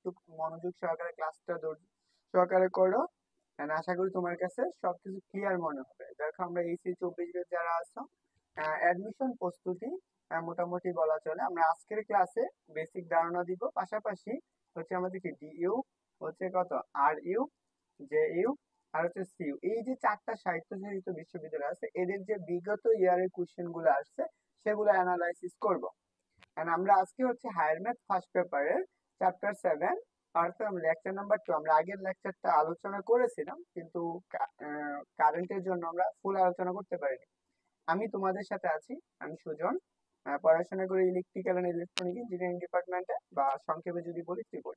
একটু মনোযোগ সহকারে ক্লাসটা সহকারে করো। আশা করি তোমার কাছে সবকিছু ক্লিয়ার মনে হবে। দেখো আমরা এইচএসসি 24 ব্যাচ যারা আছো, অ্যাডমিশন প্রস্তুতি মোটামুটি বলা চলে। আমরা আজকের ক্লাসে বেসিক ধারণা দিব, পাশাপাশি হচ্ছে আমাদের কি ডিইউ, হচ্ছে কত আর ইউ, জে ইউ, আর হচ্ছে সিইউ, এই যে চারটা স্বায়ত্তশাসিত বিশ্ববিদ্যালয় আছে এদের যে বিগত ইয়ারের কোশ্চেন গুলো আসছে সেগুলো অ্যানালাইসিস করব। এন্ড আমরা আজকে হচ্ছে হায়ার ম্যাথ ফার্স্ট পেপারের চ্যাপ্টার 7 অর্থাৎ লেকচার নাম্বার 2। আমরা আগের লেকচারটা আলোচনা করেছিলাম, কিন্তু কারেন্টের জন্য আমরা ফুল আলোচনা করতে পারিনি। আমি তোমাদের সাথে আছি, আমি সুজন, পড়াশোনা করি ইলেকট্রিক্যাল এন্ড ইলেকট্রনিক ইঞ্জিনিয়ারিং ডিপার্টমেন্টে, বা সংক্ষেপে যদি বলি ত্রিপল।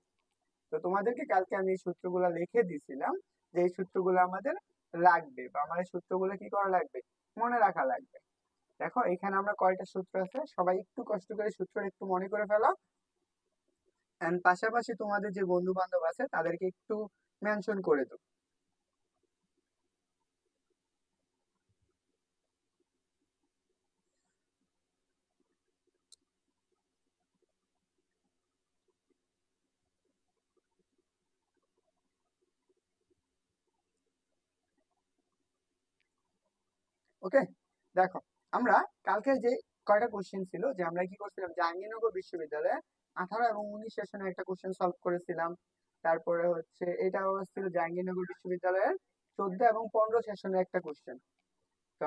তো তোমাদেরকে কালকে আমি এই সূত্রগুলো লিখে দিছিলাম, যে এই সূত্রগুলো আমাদের লাগবে, বা আমার এই সূত্রগুলো কি করা লাগবে, মনে রাখা লাগবে। দেখো এখানে আমরা কয়টা সূত্র আছে, সবাই একটু কষ্ট করে সূত্র একটু মনে করে ফেলো। এন্ড পাশাপাশি তোমাদের যে বন্ধু বান্ধব আছে তাদেরকে একটু মেনশন করে দাও। ওকে, দেখো আমরা কালকে যে কয়টা কোশ্চেন ছিল, যে আমরা কি করছিলাম, জাহাঙ্গীরনগর বিশ্ববিদ্যালয়ে 18 এবং 19 সেশনে একটা কোশ্চেন সলভ করেছিলাম। তারপরে হচ্ছে এটা ছিল জাহাঙ্গীরনগর বিশ্ববিদ্যালয়ের 14 এবং 15 সেশনে একটা কোশ্চেন। তো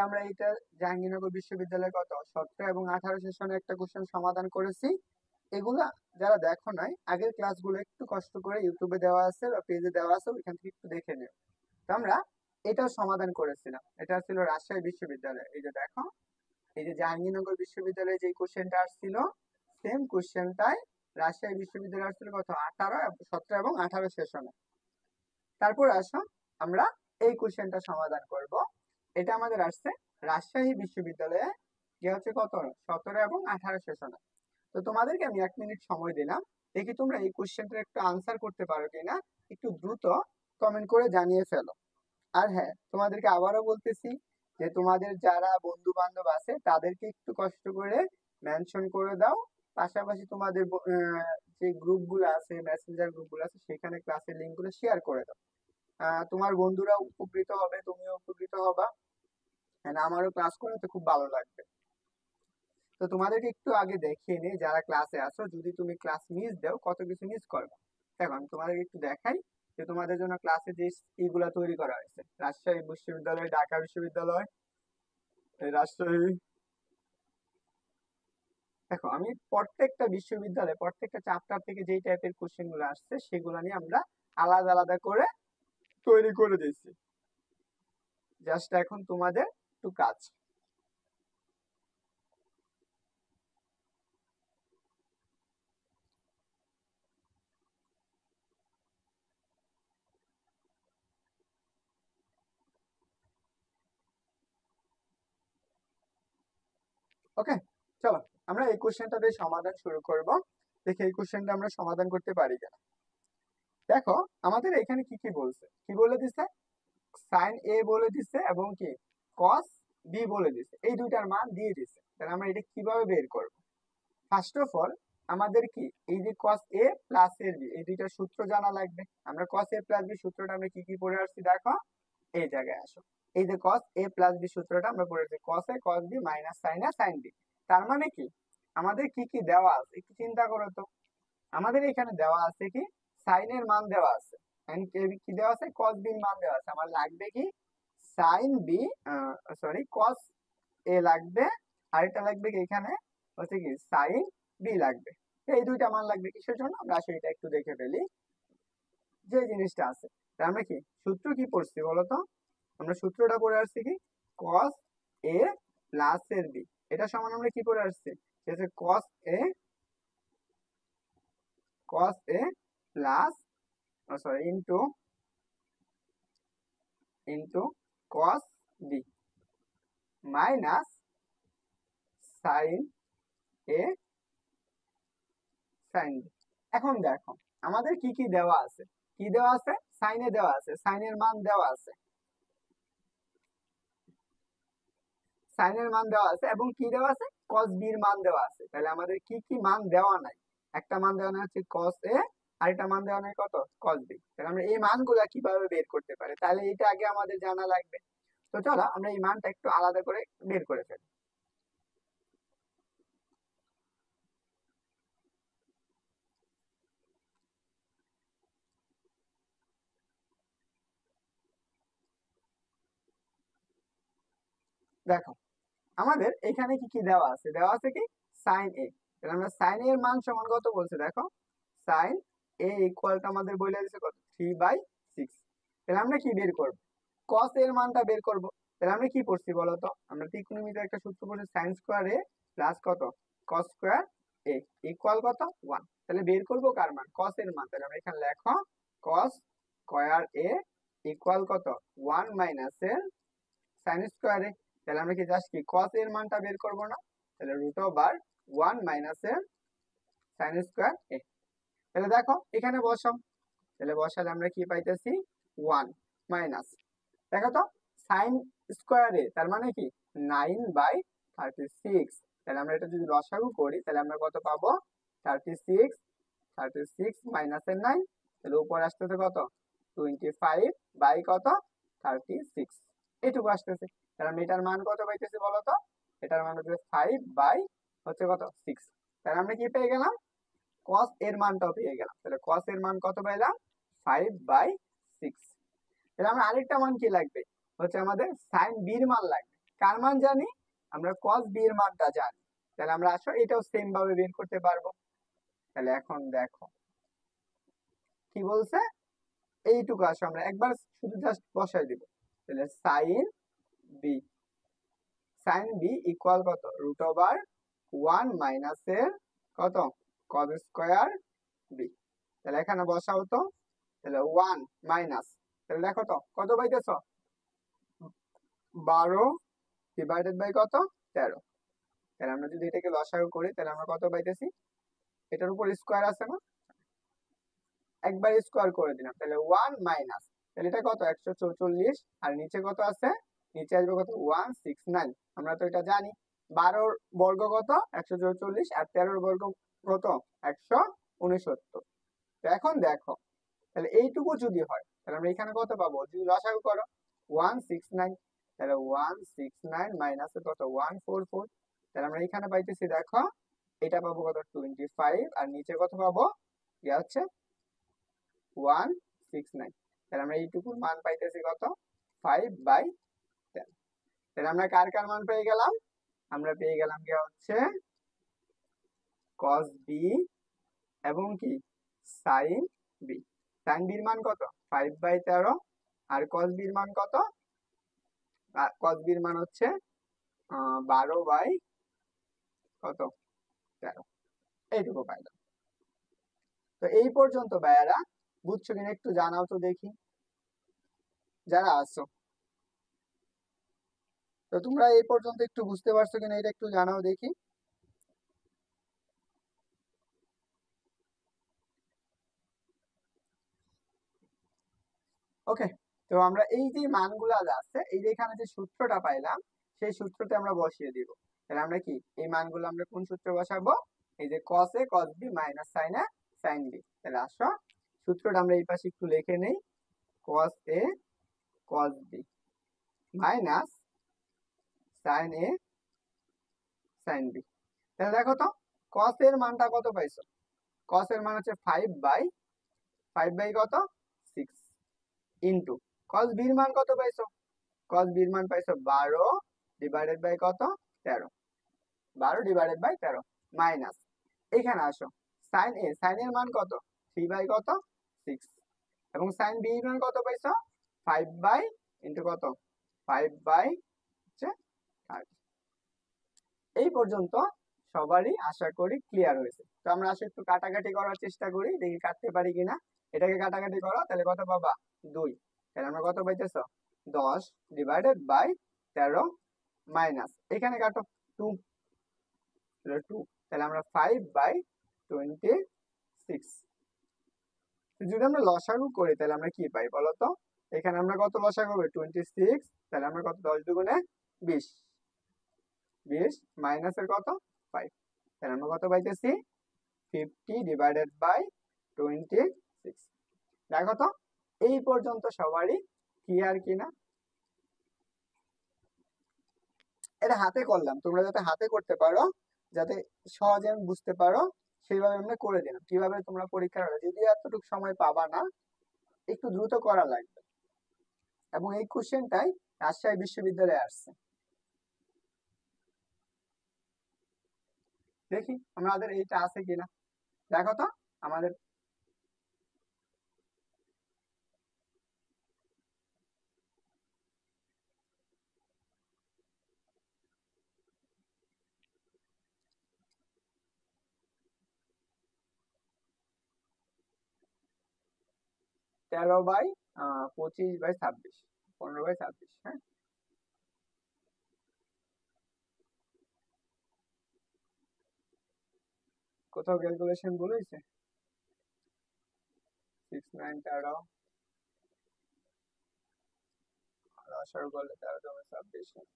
আমরা এটা জাহাঙ্গীরনগর বিশ্ববিদ্যালয়ে কত 17 এবং 18 সেশনে একটা কোশ্চেন সমাধান করেছি। এগুলা যারা দেখো নাই, আগের ক্লাসগুলো একটু কষ্ট করে ইউটিউবে দেওয়া আছে বা পেজে দেওয়া আছে, ওইখান থেকে একটু দেখে নিও। তো আমরা এটাও সমাধান করেছিলাম। এটা ছিল রাজশাহী বিশ্ববিদ্যালয়। এই যে দেখো, এই যে জাহাঙ্গীরনগর বিশ্ববিদ্যালয়ে যে কোশ্চেনটা আসছিল, সেম কোশ্চেনটাই রাজশাহী বিশ্ববিদ্যালয়ে আসছিল কত 18, 17 এবং 18 সেশনে। তারপর আসো আমরা এই কোশ্চেনটা সমাধান করব। এটা আমাদের আসছে রাজশাহী বিশ্ববিদ্যালয়ে, যে হচ্ছে কত 17 এবং 18 সেশনে। তো তোমাদেরকে আমি 1 মিনিট সময় দিলাম, দেখি তোমরা এই কোশ্চেনটা একটু আনসার করতে পারো কিনা। একটু দ্রুত কমেন্ট করে জানিয়ে ফেলো। আর হ্যাঁ, তোমাদেরকে আবারও বলতেছি যে তোমাদের যারা বন্ধু বান্ধব আছে তাদেরকে একটু কষ্ট করে মেনশন করে দাও। পাশাপাশি তোমাদের যে গ্রুপগুলো আছে, মেসেঞ্জার গ্রুপগুলো আছে, সেখানে ক্লাসের লিঙ্কগুলো শেয়ার করে দাও। তোমার বন্ধুরা উপকৃত হবে, তুমিও উপকৃত হবা, আমারও ক্লাস করাতে খুব ভালো লাগবে। তো তোমাদেরকে একটু আগে দেখিয়ে নিই, যারা ক্লাসে আছো, যদি তুমি ক্লাস মিস দাও কত কিছু মিস করবে। দেখো আমি তোমাদেরকে একটু দেখাই যে তোমাদের জন্য ক্লাসে যে ইগুলা তৈরি করা হয়েছে, রাজশাহী বিশ্ববিদ্যালয়, ঢাকা বিশ্ববিদ্যালয়, এই রাজশাহী। দেখো আমি প্রত্যেকটা বিশ্ববিদ্যালয়ে প্রত্যেকটা চ্যাপ্টার থেকে যেই টাইপের কোশ্চেন গুলো আসছে সেগুলো নিয়ে আমরা আলাদা আলাদা করে তৈরি করে দিয়েছি। জাস্ট এখন তোমাদের একটু কাজ। ওকে, চলো আমরা এই কোশ্চেনটা দিয়ে সমাধান শুরু করব। দেখি এই কোশ্চেনটা আমরা সমাধান করতে পারি কিনা। দেখো আমাদের এখানে কি কি বলছে, কি বলে দিছে, সাইন এ বলে দিছে এবং কি কস বি বলে দিছে, এই দুইটার মান দিয়ে দিছে। তাহলে আমরা এটা কিভাবে বের করব? ফার্স্ট অফ অল আমাদের কি এই যে কস এ প্লাস এর বি, এই দুইটার সূত্র জানা লাগবে। আমরা কস এ প্লাস বি সূত্রটা আমরা কি কি পড়ে আসছি দেখো, এই জায়গায় আসো। এই যে কস এ প্লাস বি সূত্রটা আমরা পড়েছি, কস A cos B minus sine A sine B. তার মানে কি আমাদের কি কি দেওয়া আছে একটু চিন্তা করো তো। আমাদের এখানে দেওয়া আছে কি সাইনের মান দেওয়া আছে, and কি দেওয়া আছে কস বির মান দেওয়া আছে। আমার লাগবে কি সাইন বি, সরি কস এ লাগবে, আর এটা লাগবে কি এখানে হচ্ছে কি সাইন বি লাগবে। এই দুইটা মান লাগবে কিসের জন্য, আমরা আসলে এটা একটু দেখে ফেলি যে জিনিসটা আছে। তাহলে আমরা কি সূত্র কি পড়ছি বলতো, আমরা সূত্রটা পড়ে আসছি কি কস এ প্লাস এর বি, এটা সমান আমরা কি পড়ে আসছি, সেটা cos A, cos A plus sorry into into cos B minus sine A sine B. এখন দেখো আমাদের কি কি দেওয়া আছে, কি দেওয়া আছে, সাইনে দেওয়া আছে, সাইনের মান দেওয়া আছে, সাইনের মান দেওয়া আছে এবং কি দেওয়া আছে কস বির মান দেওয়া আছে। তাহলে আমাদের কি কি মান দেওয়া নাই, একটা মান দেওয়া হচ্ছে cos a, আরেকটা মান দেওয়া নেই কত cos b। তাহলে আমরা এই মানগুলা কিভাবে বের করতে পারি, তাহলে এটা আগে আমাদের জানা লাগবে। তো চলো আমরা এই মানটা একটু আলাদা করে বের করে ফেলি। দেখো আমাদের এখানে কি কি দেওয়া আছে, দেওয়া আছে কি sin a। তাহলে আমরা sin a এর মান সমান কত বলছে, দেখো sin a ইকুয়ালটা আমাদের বলে দিয়েছে কত 3/6। তাহলে আমরা কি বের করব, cos এর মানটা বের করব। তাহলে আমরা কি পড়ছি বলতো, আমরা ত্রিকোণমিতিতে একটা সূত্র পড়ছি sin স্কয়ার a প্লাস কত cos স্কয়ার a ইকুয়াল কত 1। তাহলে বের করব কার মান, cos এর মান। তাহলে আমরা এখানে লেখো cos স্কয়ার a ইকুয়াল কত 1 মাইনাস এর sin স্কয়ার a। তাহলে আমরা কি জাস্ট কি cos এর মানটা বের করব না, তাহলে √1 মাইনাস এর sin স্কয়ার a। তাহলে দেখো এখানে বসাও, তাহলে বসালে আমরা কি পাইতেছি 1 মাইনাস, দেখো তো sin স্কয়ার a তার মানে কি 9/36। তাহলে আমরা এটা যদি লসাগু করি তাহলে আমরা কত পাবো 36, 36 মাইনাস এর 9, তাহলে উপরে আসতেছে কত 25 বাই কত 36, এইটুকু আসতেছে। তাহলে আমরা এটার মান কত পাইতেছি বলতো, এটার মান হচ্ছে 5 বাই হচ্ছে কত 6। তাহলে আমরা কি পেয়ে গেলাম, cos এর মানটাও পেয়ে গেলাম। তাহলে cos এর মান কত পাইলাম 5/6। তাহলে আমরা আরেকটা মান কি লাগবে, হচ্ছে আমাদের sin b এর মান লাগবে। কার মান জানি, আমরা cos b এর মানটা জানি। তাহলে আমরা আসলে এটাও সেম ভাবে বের করতে পারবো। তাহলে এখন দেখো কি বলছে, এইটুকু আসো আমরা একবার শুধু জাস্ট বসাই দিব। তাহলে sin b ইকুয়াল কত √1 মাইনাস এর কত cos স্কয়ার b। তাহলে এখানে বসাও তো, তাহলে 1 মাইনাস, তাহলে দেখো তো কত পাইতেছো 12 ডিভাইডেড বাই কত 13। তাহলে আমরা যদি এটাকে লসাগু করি তাহলে আমরা কত পাইতেছি, এটার উপর স্কয়ার আছে না, একবার স্কয়ার করে দিলাম। তাহলে 1 মাইনাস, তাহলে এটা কত 144, আর নিচে কত আছে, নিচে আসবে কত 169। আমরা তো এটা জানি 12 বর্গ কত 144, আর 13 বর্গ কত 169। তো এখন দেখো তাহলে এইটুকু যদি হয় তাহলে আমরা এখানে কত পাবো, যদি লসাগু করো 169, তাহলে 169 মাইনাস কত 144। তাহলে আমরা এখানে পাইতেছি দেখো এটা পাবো কত 25, আর নিচে কত পাবো ইয়া হচ্ছে 169। তাহলে আমরা এইটুকুর মান পাইতেছি কত 5/10। তাহলে আমরা কার কার মান পেয়ে গেলাম, আমরা পেয়ে গেলাম কি হচ্ছে cos b এবং কি sin b। sin b এর মান কত 5/13, আর cos b এর মান কত, cos b এর মান হচ্ছে 12 বাই কত 13, এইটুকু পাইলাম। তো এই পর্যন্ত ভাইয়ারা বুঝছো কিনা একটু জানাও তো দেখি যারা আছো। তো তোমরা এই পর্যন্ত একটু বুঝতে পারছো কিনা এটা একটু জানাও দেখি। ওকে, তো আমরা এই যে মানগুলো আছে, এই যে এখানে যে সূত্রটা পাইলাম সেই সূত্রতে আমরা বসিয়ে দিব। তাহলে আমরা কি এই মানগুলো আমরা কোন সূত্রে বসাবো, এই যে cos a cos b minus sin a sin b। তাহলে আসো সূত্রটা আমরা এই পাশে একটু লিখে নেই, cos a cos b minus sin a sin b। তাহলে দেখো তো cos এর মানটা কত পাইছো, cos এর মান হচ্ছে 5/5 কত 6 ইনটু cos b এর মান কত পাইছো, cos b এর মান পাইছো 12 ডিভাইডেড বাই কত 13, 12 ডিভাইডেড বাই 13 মাইনাস, এখানে আসো sin a, sin এর মান কত 3 কত 6, এবং sin b এর মান কত পাইছো 5 ইনটু কত 5/30। এই পর্যন্ত সবারই আশা করি ক্লিয়ার হয়েছে। তো আমরা আসলে একটু কাটাকাটি করার চেষ্টা করি, দেখি কাটতে পারি কিনা। এটাকে কাটাকাটি করো তাহলে কত পাবা 2। তাহলে আমরা কত পাইতেছো 10 ডিভাইডেড বাই 13 মাইনাস, এখানে কাটো 2, তাহলে 2, তাহলে আমরা 5/26। যদি আমরা লসাগু করি তাহলে আমরা কি পাই বলতো, এখানে আমরা কত লসাগু হবে 26, তাহলে আমরা কত 10 দুগুণে 20, 20 মাইনাসের কত 5, তাহলে আমরা কত পাইতেছি 50 ডিভাইডেড বাই 26। দেখো তো এই পর্যন্ত সবারই ক্লিয়ার কিনা। এটা হাতে করলাম, তোমরা যাতে হাতে করতে পারো, যাতে সহজে আমি বুঝতে পারো, সেইভাবে আমরা করে দিলাম। কিভাবে তোমরা পরীক্ষার হলে যদি এতটুকু সময় পাবা না, একটু দ্রুত করা লাগবে। এবং এই কোশ্চেনটাই রাজশাহী বিশ্ববিদ্যালয়ে আসছে। দেখি আমাদের এইটা আছে কিনা, দেখো তো আমাদের। তেরো বাই 25/26, 15/26। হ্যাঁ, কোথাও ক্যালকুলেশন ভুল হয়েছে? 6 9 13, 10 করলে 13 26।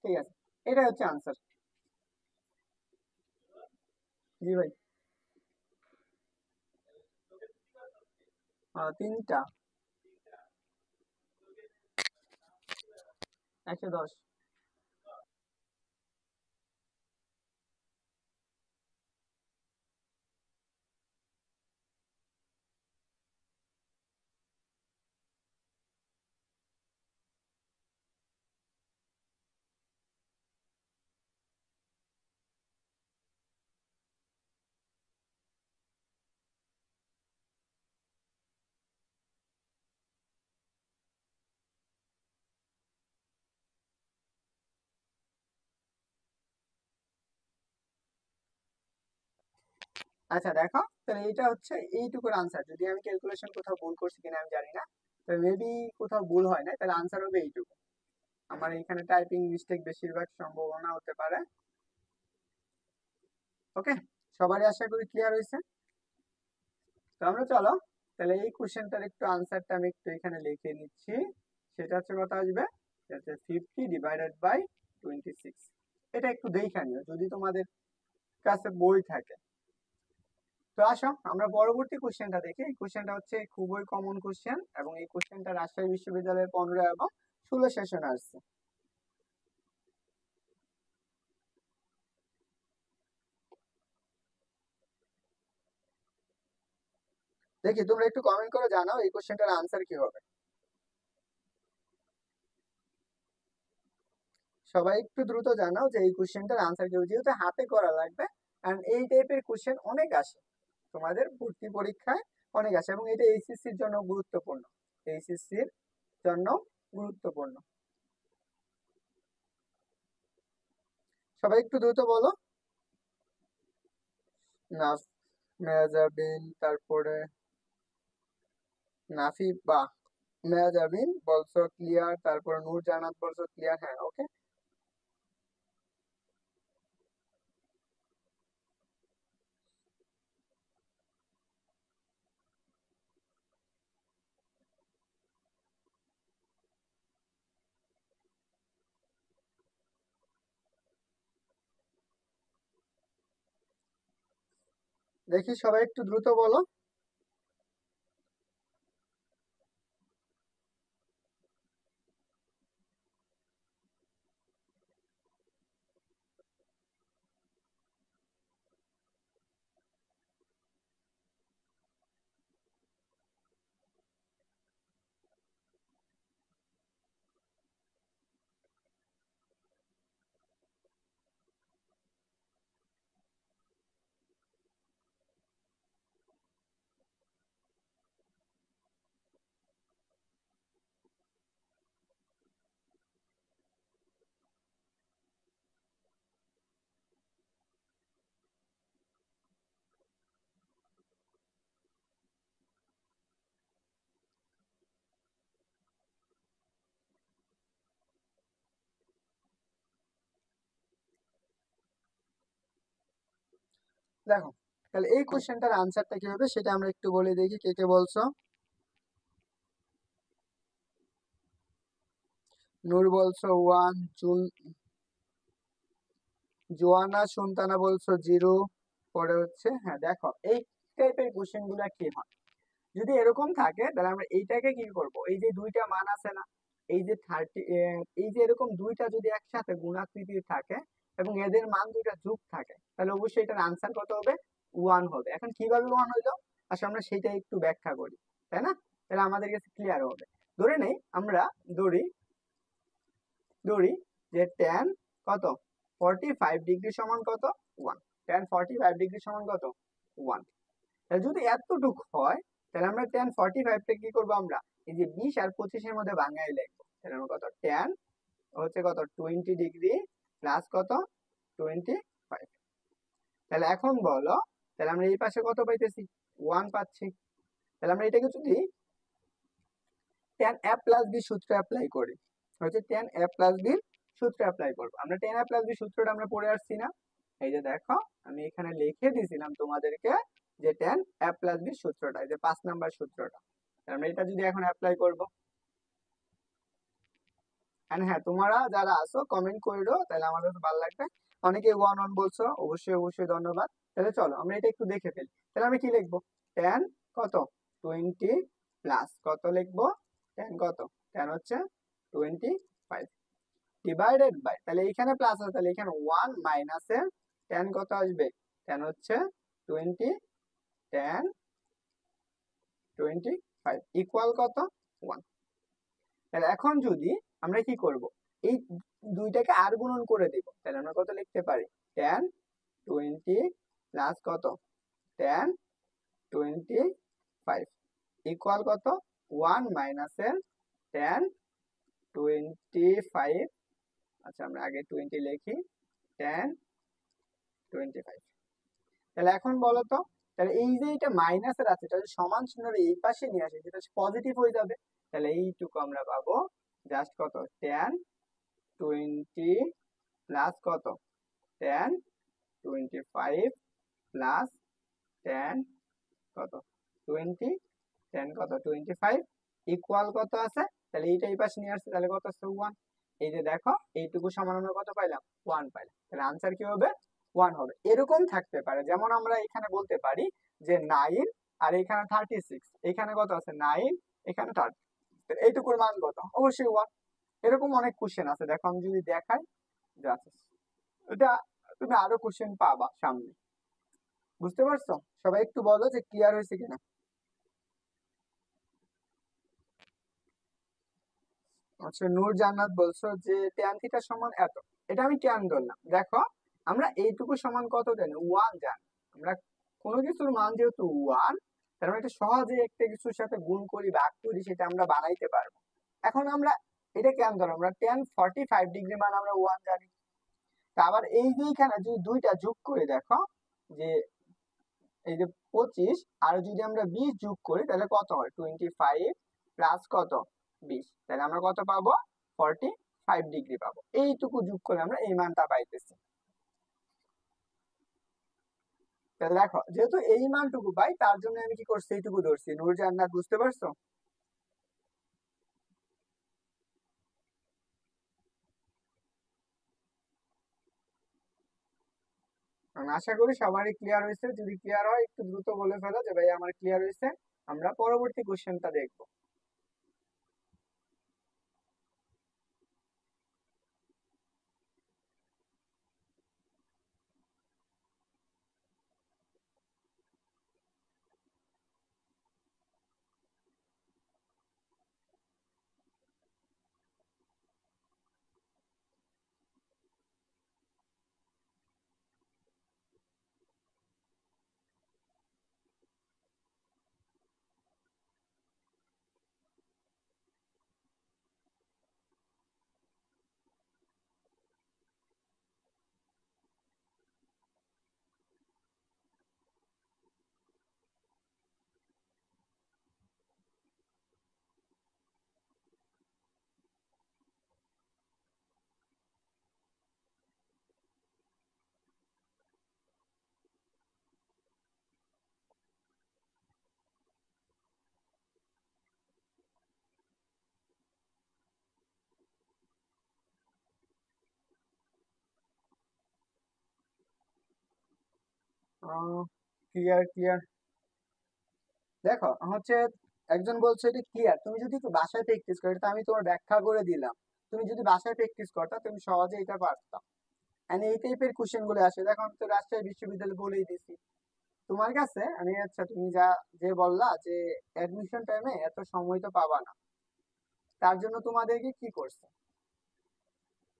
ঠিক আছে, এটা হচ্ছে আনসার। জি ভাই। তিনটা 110। আচ্ছা দেখো, তাহলে এটা হচ্ছে এইটুকুর আনসার। যদি আমি ক্যালকুলেশন কোথাও ভুল করছি কিনা আমি জানি না, তো মেবি কোথাও ভুল হয় না, তাহলে আনসার হবে এইটুকু। আমার এখানে টাইপিং মিস্টেক বেশিরভাগ সম্ভাবনা হতে পারে। ওকে, সবারই আশা করি ক্লিয়ার হয়েছে। তো আমরা চলো তাহলে এই কোশ্চেনটার একটু আনসারটা আমি একটু এখানে লিখে নিচ্ছি। সেটা হচ্ছে কত আসবে, 50 ডিভাইডেড বাই 26। এটা একটু দেখে নিও যদি তোমাদের কাছে বই থাকে। তো আসো আমরা পরবর্তী কোশ্চেনটা দেখি। এই কোশ্চেনটা হচ্ছে খুবই কমন কোশ্চেন, এবং এই কোশ্চেনটা রাজশাহী বিশ্ববিদ্যালয়ের 15 এবং 16 সেশনে আসছে। দেখি তোমরা একটু কমেন্ট করে জানাও এই কোশ্চেনটার আনসার কি হবে। সবাই একটু দ্রুত জানাও যে এই কোশ্চেনটার আনসার কি হবে, যেহেতু হাতে করা লাগবে। কারণ এই টাইপের কোশ্চেন অনেক আসে তোমাদের ভর্তি পরীক্ষায়, অনেক আসে, এবং এটা এইচএসসির জন্য গুরুত্বপূর্ণ। এইচএসসির জন্য গুরুত্বপূর্ণ। সবাই একটু দ্রুত বলো। না, মেয়াজাবিন, তারপরে নাফি, বাহ, মেয়াজাবিন বলছো ক্লিয়ার, তারপরে নূর জান্নাত বলছো ক্লিয়ার। হ্যাঁ, ওকে। দেখি সবাই একটু দ্রুত বলো। দেখো তাহলে এই কোশ্চেনটার আনসারটা কি হবে সেটা আমরা একটু বলে দেখি, কে কে বলছো। নূর বলছো 1, জোয়ানা সুলতানা বলছো 0, তারপরে হচ্ছে হ্যাঁ দেখো এই টাইপের কোশ্চেন গুলা কি হয়, যদি এরকম থাকে তাহলে আমরা এইটাকে কি করব, এই যে দুইটা মান আছে না, এই যে 30, এই যে এরকম দুইটা যদি একসাথে গুণাকৃতির থাকে এবং এদের মান দুইটা যোগ থাকে, তাহলে অবশ্যই এটার আনসার কত হবে, 1 হবে। এখন কিভাবে 1 হইলো, আসলে আমরা সেটা একটু ব্যাখ্যা করি, তাই না? তাহলে আমাদের কাছে ক্লিয়ার হবে। ধরে নেই আমরা ধরি ধরি যে tan কত 45 ডিগ্রি সমান কত 1, tan 45 ডিগ্রি সমান কত 1। তাহলে যদি এতটুকু হয় তাহলে আমরা tan 45 কে কি করবো, আমরা এই যে 20 আর 25 এর মধ্যে ভাঙাই লিখবো। তাহলে আমরা কত tan হচ্ছে কত 20 ডিগ্রি প্লাস কত 25। তাহলে এখন বলো, তাহলে আমরা এই পাশে কত পাইতেছি 1 পাচ্ছি। তাহলে আমরা এটাকে যদি tan a প্লাস b সূত্র অ্যাপ্লাই করি, হচ্ছে tan a প্লাস b সূত্র অ্যাপ্লাই করব। আমরা tan a প্লাস b সূত্রটা আমরা পড়ে আসছি না, এই যে দেখো আমি এখানে লিখে দিয়েছিলাম তোমাদেরকে যে tan a প্লাস b সূত্রটা, এই যে 5 নাম্বার সূত্রটা। আমরা এটা যদি এখন অ্যাপ্লাই করব, এন্ড হ্যাঁ তোমরা যারা আছো কমেন্ট কইরো, তাহলে আমার কাছে ভালো লাগবে। অনেকে 1 বলছো, অবশ্যই অবশ্যই ধন্যবাদ। তাহলে চলো আমরা এটা একটু দেখে ফেলি। তাহলে আমরা কি লিখবো, tan কত 20 প্লাস কত লিখবো, tan কত tan হচ্ছে 25 ডিভাইডেড বাই, তাহলে এখানে প্লাস আছে তাহলে এখানে 1 মাইনাসে tan কত আসবে, tan হচ্ছে 20 tan 25 ইকুয়াল কত 1। তাহলে এখন যদি আমরা কি করব, এই দুইটাকে আর গুণন করে দিব, তাহলে আমরা কত লিখতে পারি, tan 20 প্লাস কত tan 25 ইকুয়াল কত 1 মাইনাসের tan 25। আচ্ছা আমরা আগে 20 লিখি, tan 25। তাহলে এখন বলো তো, তাহলে এই যে এটা মাইনাসের আছে এটা যদি সমান চিহ্নের এই পাশে নিয়ে আসে যেটা পজিটিভ হয়ে যাবে, তাহলে এইটুকু আমরা পাবো জাস্ট কত tan 20 প্লাস কত tan 25 প্লাস tan কত 20 tan কত 25 ইকুয়াল কত আছে, তাহলে এইটা এই পাশে নিয়ে আসছে তাহলে কত আছে 1। এই যে দেখো এইটুকু সমান আমরা কত পাইলাম 1 পাইলাম। তাহলে আনসার কি হবে 1 হবে। এরকম থাকতে পারে, যেমন আমরা এখানে বলতে পারি যে 9 আর এখানে 36, এখানে কত আছে 9 এখানে 30, এইটুকুর মান কত, অবশ্যই 1। এরকম অনেক কোশ্চেন আছে, দেখো আমি যদি দেখাই জাস্ট এটা, তুমি আরো কোশ্চেন পাবা সামনে। বুঝতে পারছো? সবাই একটু বলো যে ক্লিয়ার হয়েছে কিনা। আচ্ছা নূর জান্নাত বলছো যে tan থিটা সমান এত, এটা আমি tan ধরলাম। দেখো আমরা এইটুকু সমান কত জানি 1 জানি, আমরা কোনো কিছুর মান যেহেতু 1, তার মানে এটা সহজে একটা কিছুর সাথে গুণ করি ভাগ করি সেটা আমরা বানাইতে পারবো। এখন আমরা এটা কেন ধরো, আমরা tan 45 ডিগ্রি মান আমরা 1 জানি। তা আবার এই যে এখানে যদি দুইটা যোগ করে দেখো যে এই যে 25 আর যদি আমরা 20 যোগ করি তাহলে কত হয় 25 প্লাস কত 20, তাহলে আমরা কত পাবো 45 ডিগ্রি পাবো। এইটুকু যোগ করে আমরা এই মানটা পাইতেছি। তাহলে দেখো যেহেতু এই মানটুকু পাই তার জন্য আমি কি করছি এইটুকু ধরছি। নূর জান্নাত বুঝতে পারছো? আমি আশা করি সবারই ক্লিয়ার হয়েছে। যদি ক্লিয়ার হয় একটু দ্রুত বলে ফেলো যে ভাই আমার ক্লিয়ার হয়েছে, আমরা পরবর্তী কোশ্চেনটা দেখবো। Clear clear. দেখো হচ্ছে একজন বলছে এটা ক্লিয়ার, তুমি যদি একটু বাসায় প্র্যাকটিস করো, এটা আমি তোমার ব্যাখ্যা করে দিলাম, তুমি যদি বাসায় প্র্যাকটিস করতা তুমি সহজে এটা পারতাম। এন্ড এই টাইপের কোশ্চেন গুলো আসে, দেখো আমি তো রাজশাহী বিশ্ববিদ্যালয় বলেই দিছি তোমার কাছে আমি। আচ্ছা তুমি যে বললা যে অ্যাডমিশন টাইমে এত সময় তো পাবা না, তার জন্য তোমাদেরকে কি করছে,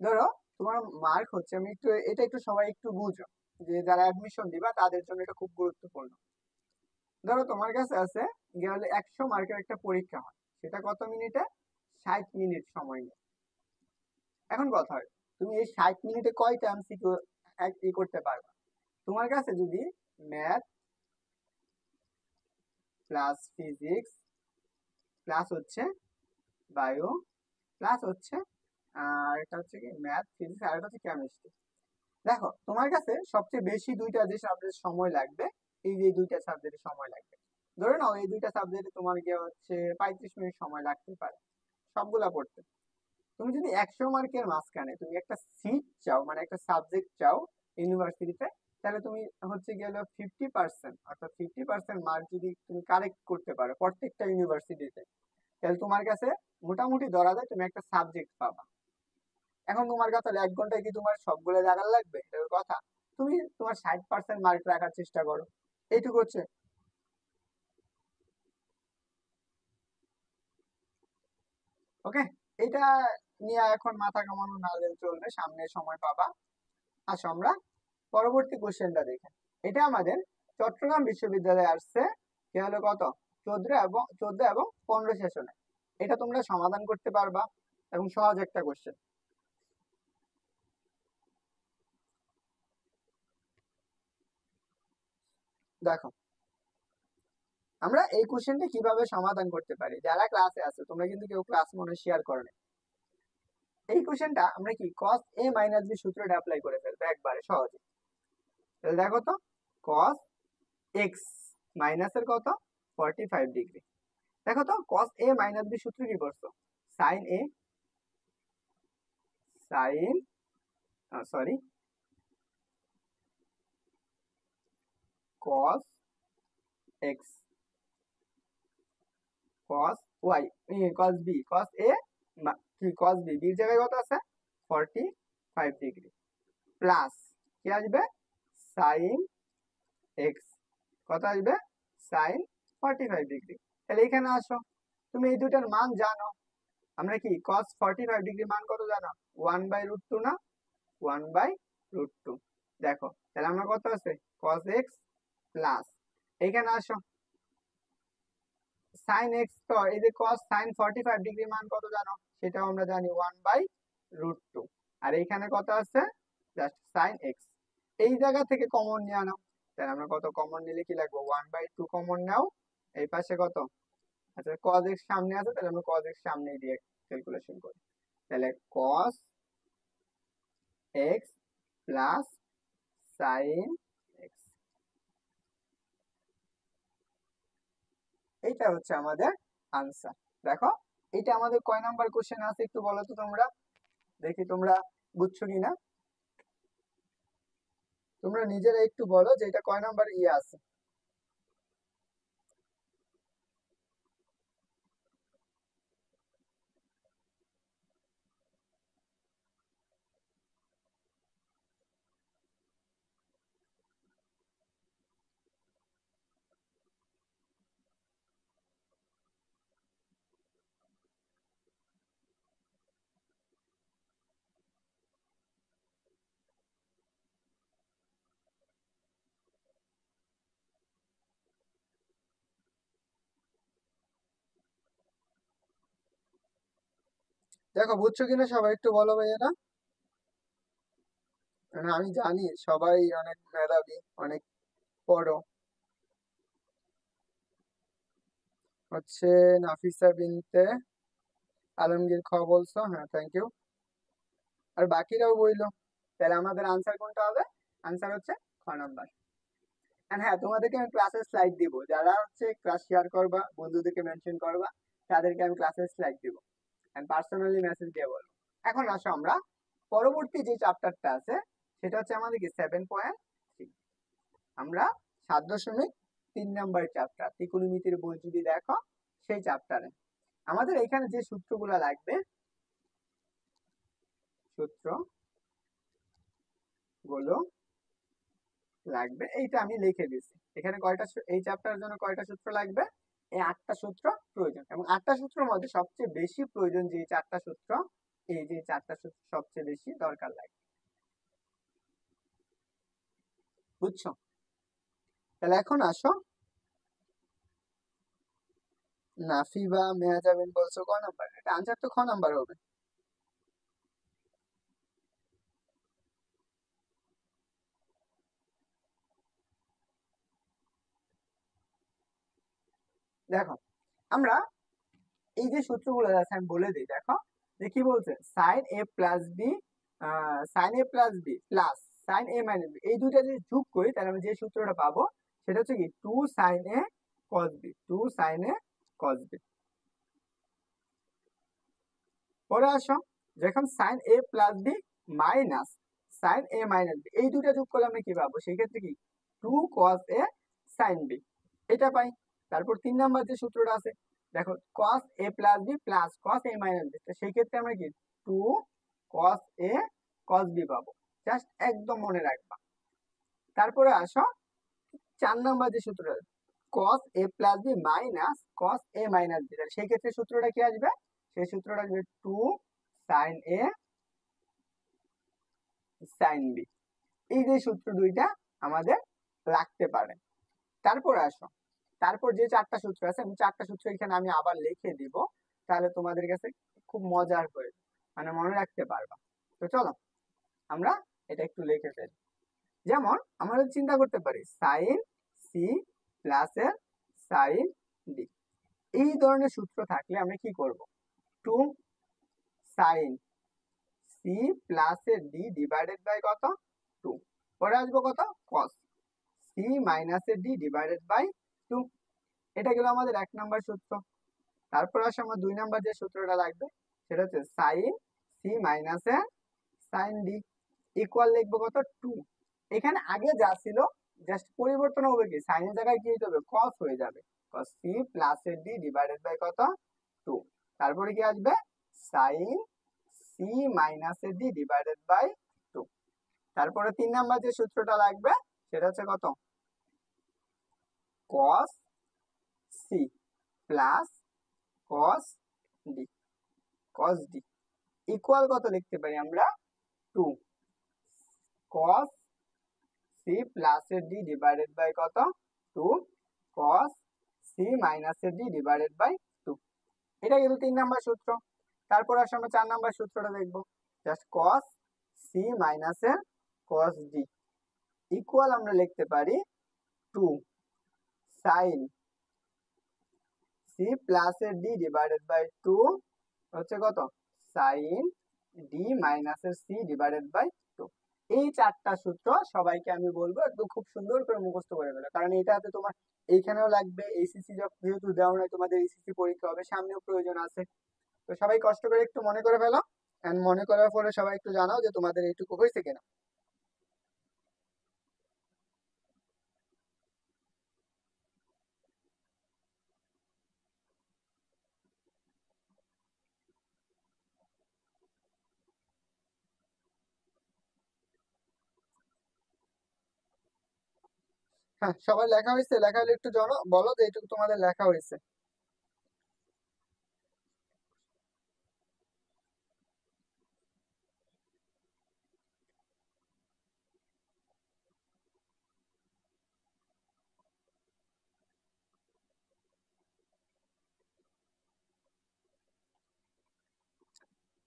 ধরো তোমার মার্ক হচ্ছে, আমি একটু এটা একটু সবাই একটু বুঝো, যে যারা অ্যাডমিশন দিবা তাদের জন্য এটা খুব গুরুত্বপূর্ণ। ধরো তোমার কাছে আছে গেলে 100 মার্কের একটা পরীক্ষা হয়, সেটা কত মিনিটে, 60 মিনিট সময় নেয়। এখন কথা হয় তুমি এই 60 মিনিটে কয়টা এমসিকিউ করতে পারবা। তোমার কাছে যদি ম্যাথ প্লাস ফিজিক্স প্লাস হচ্ছে বায়ো প্লাস হচ্ছে আর এটা হচ্ছে কি ম্যাথ ফিজিক্স আর এটা হচ্ছে কেমিস্ট্রি, দেখো তোমার কাছে সবচেয়ে বেশি দুইটা যে সাবজেক্ট সময় লাগবে, এই যে দুইটা সাবজেক্টে সময় লাগবে, ধরে নাও এই দুইটা সাবজেক্টে তোমার গিয়ে হচ্ছে 35 মিনিট সময় লাগতে পারে সবগুলা পড়তে। তুমি যদি 100 মার্কের মাঝখানে তুমি একটা সিট চাও, মানে একটা সাবজেক্ট চাও ইউনিভার্সিটিতে, তাহলে তুমি হচ্ছে গেলে 50%, অর্থাৎ 50% মার্ক যদি তুমি কালেক্ট করতে পারো প্রত্যেকটা ইউনিভার্সিটিতে, তাহলে তোমার কাছে মোটামুটি ধরা যায় তুমি একটা সাবজেক্ট পাবা। এখন তোমার কাছে 1 ঘন্টায় কি তোমার সবগুলো জায়গার লাগবে, এটার কথা। তুমি তোমার 60% মার্ক রাখার চেষ্টা করো, এইটুকু হচ্ছে। ওকে, এটা নিয়ে এখন মাথা কামানো না গেলে চলবে, সামনে সময় পাবা। আসো আমরা পরবর্তী কোশ্চেনটা দেখে, এটা আমাদের চট্টগ্রাম বিশ্ববিদ্যালয়ে আসছে, কি হলো কত 14 এবং 15 সেশনে। এটা তোমরা সমাধান করতে পারবা এবং সহজ একটা কোশ্চেন। দেখো আমরা এই কোশ্চেনটা কিভাবে সমাধান করতে পারি, যারা ক্লাসে আছে তোমরা কিন্তু কেউ ক্লাস মনে শেয়ার করো না, এই কোশ্চেনটা আমরা কি cos a মাইনাস b সূত্রটা অ্যাপ্লাই করে ফেলবো একবারে সহজে। তাহলে দেখো তো cos x মাইনাসের কত 45 ডিগ্রি, দেখো তো cos a মাইনাস b সূত্র কি করছো, sin a sin sorry cos x cos y cos b cos a কি cos b এর জায়গায় কত আছে 45 ডিগ্রি প্লাস কি আসবে sin x কত আসবে sin 45 ডিগ্রি। তাহলে এখানে আসো, তুমি এই দুটার মান জানো, আমরা কি cos 45 ডিগ্রি মান কত জানো 1/√2 না, 1/√2। দেখো তাহলে আমরা কত আছে cos x প্লাস এখানে আসো sin x, তো এই যে cos sin 45 ডিগ্রি মান কত জানো, সেটাও আমরা জানি 1/√2। আর এখানে কত আছে জাস্ট sin x, এই জায়গা থেকে কমন নিয়ে আনো, তাহলে আমরা কত কমন নিলে কি লাগবে 1/2 কমন নাও, এই পাশে কত, আচ্ছা cos x সামনে আছে তাহলে আমরা cos x সামনে দিয়ে ক্যালকুলেশন করি, তাহলে cos x plus sin x, এইটা হচ্ছে আমাদের আনসার। দেখো এটা আমাদের কয় নাম্বার কোশ্চেন আছে একটু বলো তো তোমরা, দেখি তোমরা বুঝছো কিনা, তোমরা নিজেরা একটু বলো যে এটা কয় নাম্বার ইয়ে আছে। দেখো বুঝছো কিনা সবাই একটু বলো ভাইয়েরা, মানে আমি জানি সবাই অনেক মেধাবী অনেক বড়। হচ্ছে নাফিসা বিনতে আলমগীর খ বলছো, হ্যাঁ থ্যাংক ইউ। আর বাকিরাও বইলো, তাহলে আমাদের আনসার কোনটা হবে, আনসার হচ্ছে খ নাম্বার। হ্যাঁ তোমাদেরকে আমি ক্লাসের স্লাইড দিব, যারা হচ্ছে ক্লাস শেয়ার করবা বন্ধুদেরকে মেনশন করবা, তাদেরকে আমি ক্লাসের স্লাইড দিব এন্ড পার্সোনালি মেসেজ দিয়ে বলবো। এখন আসো আমরা পরবর্তী যে চ্যাপ্টারটা আছে সেটা হচ্ছে আমাদের কি 7.3। আমরা 7.3 নাম্বার চ্যাপ্টার ত্রিকোণমিতির বই যদি দেখো সেই চ্যাপ্টারে আমাদের এখানে যে সূত্রগুলো লাগবে, সূত্রগুলো লাগবে এইটা আমি লিখে দিচ্ছি। এখানে কয়টা এই চ্যাপ্টারের জন্য কয়টা সূত্র লাগবে? এই 8টা সূত্র প্রয়োজন, এবং 8টা সূত্রের মধ্যে সবচেয়ে বেশি প্রয়োজন যে 4টা সূত্র, এই যে 4টা সূত্র সবচেয়ে বেশি দরকার লাগে। বুঝছো? তাহলে এখন আসো, নাফিবা মেয়াজাবিন বলছো ক নাম্বার? এটা আনসার তো খ নাম্বার হবে। দেখো আমরা এই যে সূত্রগুলো আছে আমি বলে দিই, দেখো যে কি বলছে, সাইন এ প্লাস বি, সাইন এ প্লাস বি প্লাস সাইন এ মাইনাস বি, এই দুইটা যদি যোগ করি তাহলে আমি যে সূত্রটা পাবো সেটা হচ্ছে কি 2 সাইন এ কস বি, 2 সাইন এ কস বি। পরে আসো, যখন সাইন এ প্লাস বি মাইনাস সাইন এ মাইনাস বি, এই দুইটা যোগ করলে আমরা কি পাবো? সেই ক্ষেত্রে কি 2 cos এ সাইন বি, এটা পাই। তারপর 3 নাম্বার যে সূত্রটা আছে, দেখো cos a plus B plus cos a minus B, সেই ক্ষেত্রে আমরা কি 2 cos a cos b পাবো। জাস্ট একদম মনে রাখবা। তারপরে আসো 4 নাম্বার যে সূত্রটা, cos a plus B minus cos a minus B, সেই ক্ষেত্রে সূত্রটা কি আসবে? সেই সূত্রটা আসবে 2 sin a sin b। এই যে সূত্র দুইটা আমাদের লাগতে পারে। তারপর আসো, তারপর যে 4টা সূত্র আছে আমি 4টা সূত্র এখানে আমি আবার লিখে দিব, তাহলে তোমাদের কাছে খুব মজার হয়ে মানে মনে রাখতে পারবা। তো চলো আমরা এটা একটু লিখে ফেলি। যেমন আমরা চিন্তা করতে পারি সাইন সি প্লাস এর সাইন ডি, এই ধরনের সূত্র থাকলে আমরা কি করব? 2 সাইন সি প্লাস এর ডি ডিভাইডেড বাই কত? 2। পরে আসবো কত? cos সি মাইনাস এর ডি ডিভাইডেড বাই 2। এটা গেল আমাদের 1 নাম্বার সূত্র। তারপর আসে আমার 2 নাম্বার যে সূত্রটা লাগবে সেটা হচ্ছে সাইন সি মাইনাস এর সাইন ডি ইকুয়াল লিখবো কত? 2। এখানে আগে যা ছিল জাস্ট পরিবর্তন হবে, কি সাইনের জায়গায় কি হবে? cos হয়ে যাবে। cos সি প্লাস এর ডি ডিভাইডেড বাই কত? 2। তারপরে কি আসবে? সাইন সি মাইনাস এর ডি ডিভাইডেড বাই 2। তারপরে 3 নাম্বার যে সূত্রটা লাগবে সেটা হচ্ছে কত? cos C plus cos D, cos D equal কত লিখতে পারি আমরা? 2 cos সি প্লাস এর ডি ডিভাইডেড বাই কত? 2 cos সি মাইনাস এর ডি ডিভাইডেড বাই 2। এটা কিন্তু 3 নাম্বার সূত্র। তারপর আসলে আমরা 4 নাম্বার সূত্রটা দেখবো, জাস্ট cos সি মাইনাস এর cos ডি ইকুয়াল আমরা লিখতে পারি 2 sin সি প্লাস এর ডি ডিভাইডেড বাই 2 হচ্ছে কত? sin ডি মাইনাস এর সি ডিভাইডেড বাই 2। এই 4টা সূত্র সবাইকে আমি বলবো একটু খুব সুন্দর করে মুখস্থ করে ফেলো, কারণ এটাতে তোমার এইখানেও লাগবে, এইচএসসি যেহেতু দেওয়া নয় তোমাদের এইচএসসি পরীক্ষা হবে সামনেও প্রয়োজন আছে। তো সবাই কষ্ট করে একটু মনে করে ফেলো, এন্ড মনে করার পরে সবাই একটু জানাও যে তোমাদের এইটুকু হয়েছে কিনা। হ্যাঁ সবার লেখা হয়েছে? লেখা হলে একটু জানো, বলো যে এইটুকু তোমাদের লেখা হয়েছে।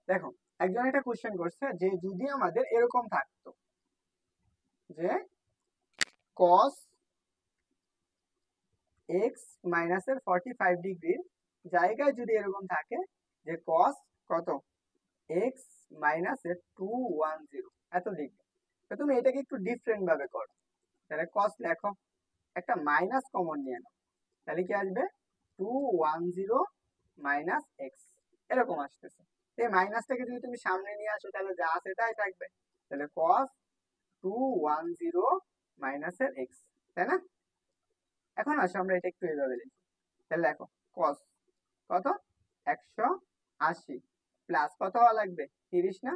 দেখো একজন একটা কোশ্চেন করছে যে যদি আমাদের এরকম থাকতো যে cos এক্স মাইনাসের 45 ডিগ্রির জায়গায় যদি এরকম থাকে যে cos কত এক্স মাইনাসের 210 এত ডিগ্রি, তো তুমি এটাকে একটু ডিফারেন্ট ভাবে করো। তাহলে cos লেখো, একটা মাইনাস কমন নিয়ে নাও, তাহলে কি আসবে? 210 মাইনাস এক্স, এরকম আসতেছে। এই মাইনাসটাকে যদি তুমি সামনে নিয়ে আসো তাহলে যা আছে তাই থাকবে। তাহলে cos 210 মাইনাসের এক্স, তাই না? এখন আসো আমরা এটা একটু এইভাবে লিখি। তাহলে দেখো কস কত 180 প্লাস কত হওয়া লাগবে 30 না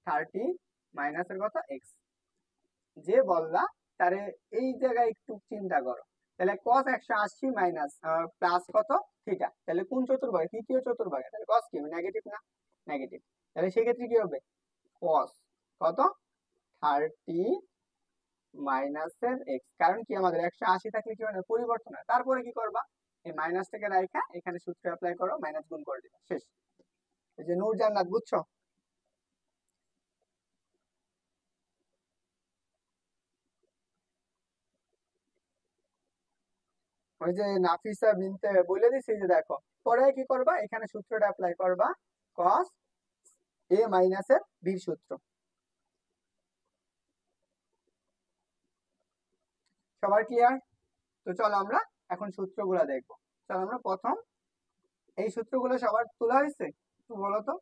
30 মাইনাসের কত এক্স। যে বললা তারে এই জায়গায় একটু চিন্তা করো। তাহলে cos 180 মাইনাস প্লাস কত থিটা, তাহলে কোন চতুর্ভাগে? তৃতীয় চতুর্ভাগে। তাহলে cos কি নেগেটিভ না? নেগেটিভ। তাহলে সেক্ষেত্রে কি হবে? cos কত 30 মাইনাসের এক্স। কারণ কি আমাদের 180 থাকলে কি হয় পরিবর্তন হয়। তারপরে কি করবা? এই মাইনাসটাকে রাখা এখানে সূত্র অ্যাপ্লাই করো, মাইনাস গুণ করে দিবা, শেষ। এই যে নূর জান্নাত, বুঝছো? ওই যে নাফিসা বিনতে বলে দিছি যে দেখো পরে কি করবা, এখানে সূত্রটা অ্যাপ্লাই করবা, cos a মাইনাসের বির সূত্র। সবার ক্লিয়ার? তো চলো আমরা এখন সূত্রগুলো দেখবো। চলো আমরা প্রথম এই সূত্রগুলো সবার তোলা হয়েছে, একটু বলো তো।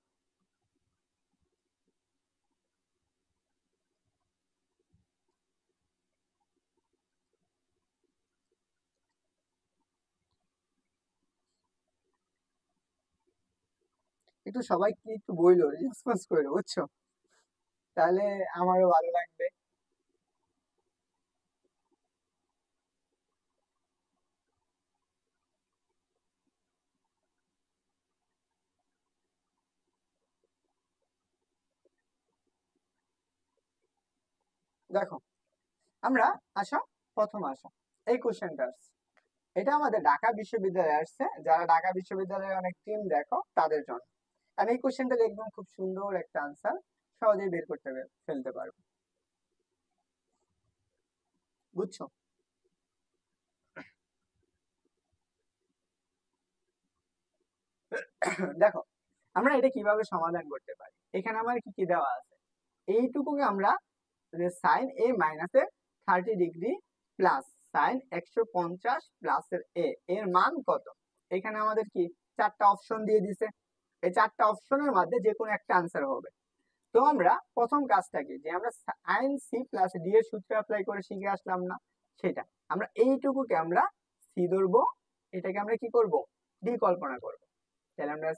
একটু সবাইকে একটু বইলো, রেসপন্স করো, বুঝছো? তাহলে আমারও ভালো লাগবে। দেখো আমরা আসো প্রথম আসো এই কোশ্চেনটা আসছে, এটা আমাদের ঢাকা বিশ্ববিদ্যালয়ে আসছে। যারা ঢাকা বিশ্ববিদ্যালয়ে অনেক টিম দেখো তাদের জন্য আমি এই কোশ্চেনটা লিখলাম, খুব সুন্দর একটা আনসার, সহজেই বের করতে ফেলতে পারবো, বুঝছো? দেখো আমরা এটা কিভাবে সমাধান করতে পারি। এখানে আমার কি কি দেওয়া আছে, এইটুকুকে আমরা সাইন এ মাইনাসের 30 ডিগ্রি প্লাস সাইন 150 প্লাসের এ এর মান কত। এখানে আমাদের কি চারটা অপশন দিয়ে দিছে, এই চারটা অপশনের মধ্যে যে কোনো একটা আনসার হবে। তো আমরা প্রথম কাজটা কি, যে আমরা সাইন সি প্লাস ডি এর সূত্র অ্যাপ্লাই করে শিখে আসলাম না, সেটা আমরা এইটুকুকে আমরা সি ধরবো, এটাকে আমরা কি করব, ডি কল্পনা করব। তাহলে আমরা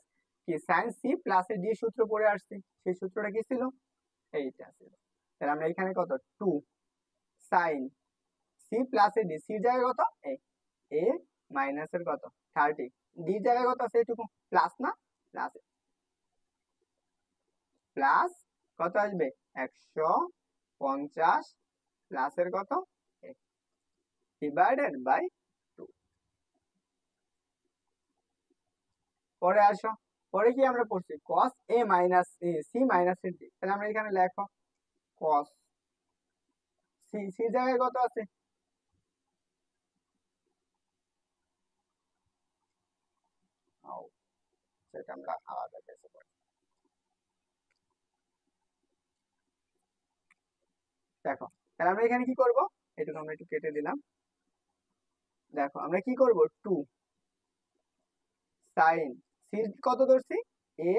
কি সাইন সি প্লাস ডি সূত্র পড়ে আসছি, সেই সূত্রটা কি ছিল, এইটা ছিল। তাহলে আমরা এখানে কত 2 সাইন সি প্লাস ডি, সির জায়গায় কত এ মাইনাসের কত 30, ডি জায়গায় কত আছে এইটুকু প্লাস না, প্লাস প্লাস কত আসবে 150 প্লাসের কত ডিভাইডেড বাই 2। পরে আসো, পরে কি আমরা পড়ছি cos a minus C minus D, তাহলে আমরা এখানে লেখো cos সি, সি জায়গায় কত আছে সেটা আমরা আলাদা কেসে পড়ি। দেখো তাহলে আমরা এখানে কি করব, এটুকু আমরা একটু কেটে দিলাম। দেখো আমরা কি করব 2 সাইন সি কত ধরছি এ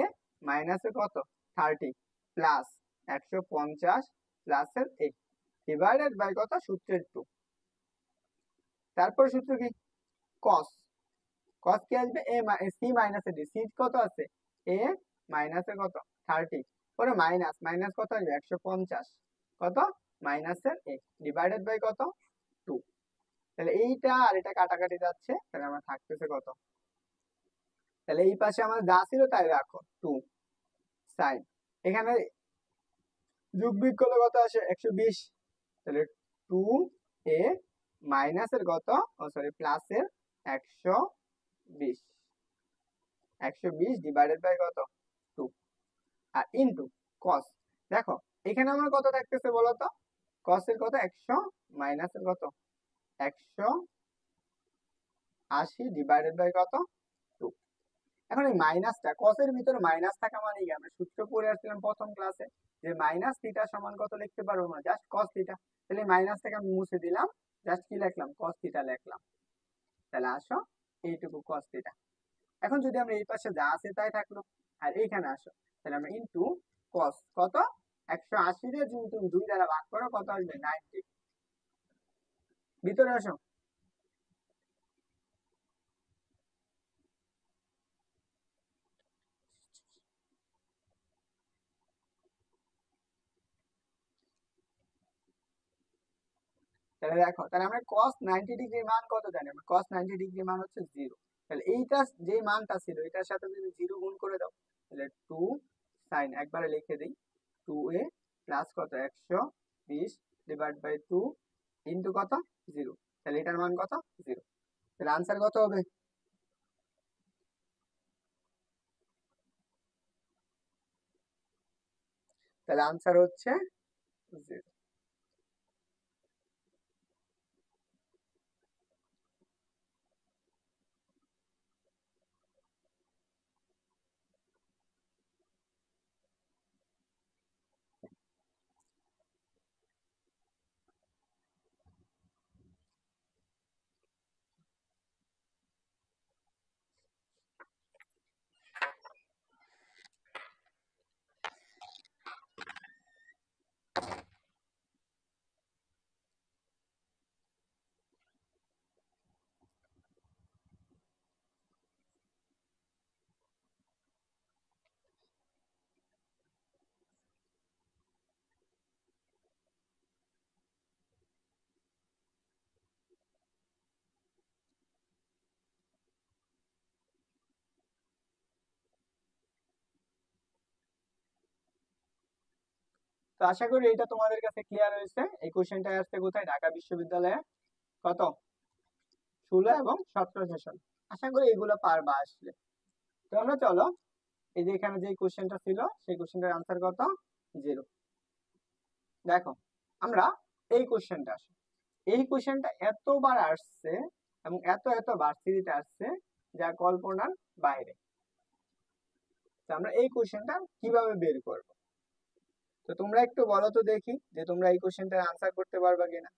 মাইনাসে কত 30 প্লাস 150 প্লাসের এ ডিভাইডেড বাই কত সূত্রের 2। তারপর সূত্র কি cos, cos কি আসবে এ সি মাইনাসে ডি, সি কত আছে এ মাইনাসে কত 30, পরে মাইনাস মাইনাস কত আসবে 150 কত মাইনাসের এ ডিভাইডেড বাই কত 2। তাহলে এইটা আর এটা কাটাকাটি যাচ্ছে, তাহলে আমার থাকতেছে কত, তাহলে এই পাশে আমাদের যা ছিল তাই রাখো 2 সাইন, এখানে যোগ বিয়োগ করলে কত আসে 120, তাহলে 2 এ মাইনাসের কত ও সরি প্লাসের 120, 120 ডিভাইডেড বাই কত 2 আর ইনটু cos। দেখো এখানে আমার কত থাকতেছে বলো তো, cos এর কত 100 মাইনাসের কত 180 ডিভাইডেড বাই কত 2। এখন এই মাইনাসটা cos এর ভিতরে মাইনাস থাকা মানে কি, আমরা সূত্র পড়ে আসছিলাম প্রথম ক্লাসে যে মাইনাস থিটা সমান কত লিখতে পারবো না, জাস্ট cos থিটা। তাহলে মাইনাসটাকে আমি মুছে দিলাম, জাস্ট কি লিখলাম cos থিটা লিখলাম। তাহলে আসো এইটুকু cos থিটা। এখন যদি আমরা এই পাশে যা আছে তাই থাকলো, আর এইখানে আসো, তাহলে আমরা ইনটু cos কত 180 দিয়ে যদি তুমি 2 দ্বারা ভাগ করো কত আসবে 90, ভিতরে আসো। তাহলে দেখো, তাহলে আমরা cos 90 ডিগ্রি মান কত জানি? আমরা cos 90 ডিগ্রি মান হচ্ছে 0। তাহলে এইটা যে মানটা ছিল এটার সাথে যদি 0 গুণ করে দাও, তাহলে 2 sin, একবারে লিখে দিই, 2a প্লাস কত 120 ডিভাইড বাই 2 ইনটু কত 0। তাহলে এটার মান কত 0। তাহলে আনসার কত হবে? তাহলে আনসার হচ্ছে 0। তো আশা করি এটা তোমাদের কাছে ক্লিয়ার হয়েছে। এই কোশ্চেনটা আসছে কোথায়? ঢাকা বিশ্ববিদ্যালয়ে কত 16 এবং 17 সেশন। আশা করি এগুলো পারবা আসলে। তো আমরা চলো, এই যে এখানে যে কোশ্চেনটা ছিল সেই কোশ্চেনটার আনসার কত 0। দেখো, আমরা এই কোশ্চেনটা আসে, এই কোশ্চেনটা এতবার আসছে এবং এত ভার্সিটিতে আসছে যা কল্পনার বাইরে। তো আমরা এই কোশ্চেনটা কিভাবে বের করব? তো তোমরা একটু বলো তো দেখি যে তোমরা এই কোশ্চেনটার আনসার করতে পারবা কিনা।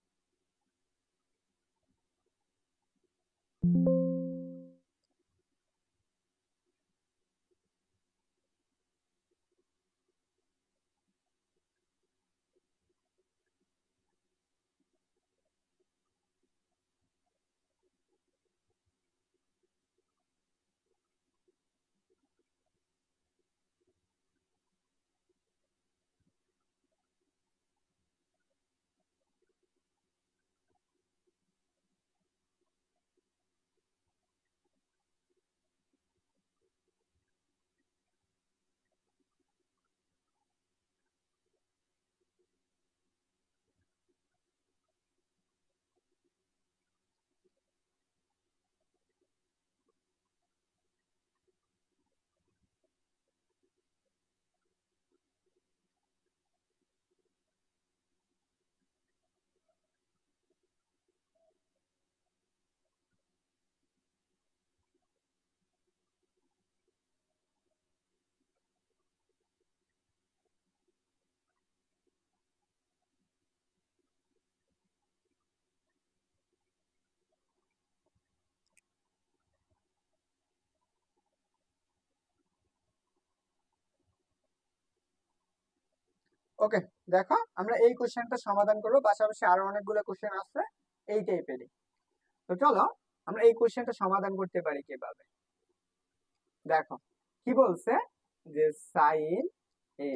ওকে, দেখো আমরা এই কোশ্চেনটা সমাধান করবো, পাশাপাশি আরো অনেকগুলো কোশ্চেন আছে এই টাইপেরই। তো চলো আমরা এই কোশ্চেনটা সমাধান করতে পারি কিভাবে। দেখো কি বলছে, যে সাইন এ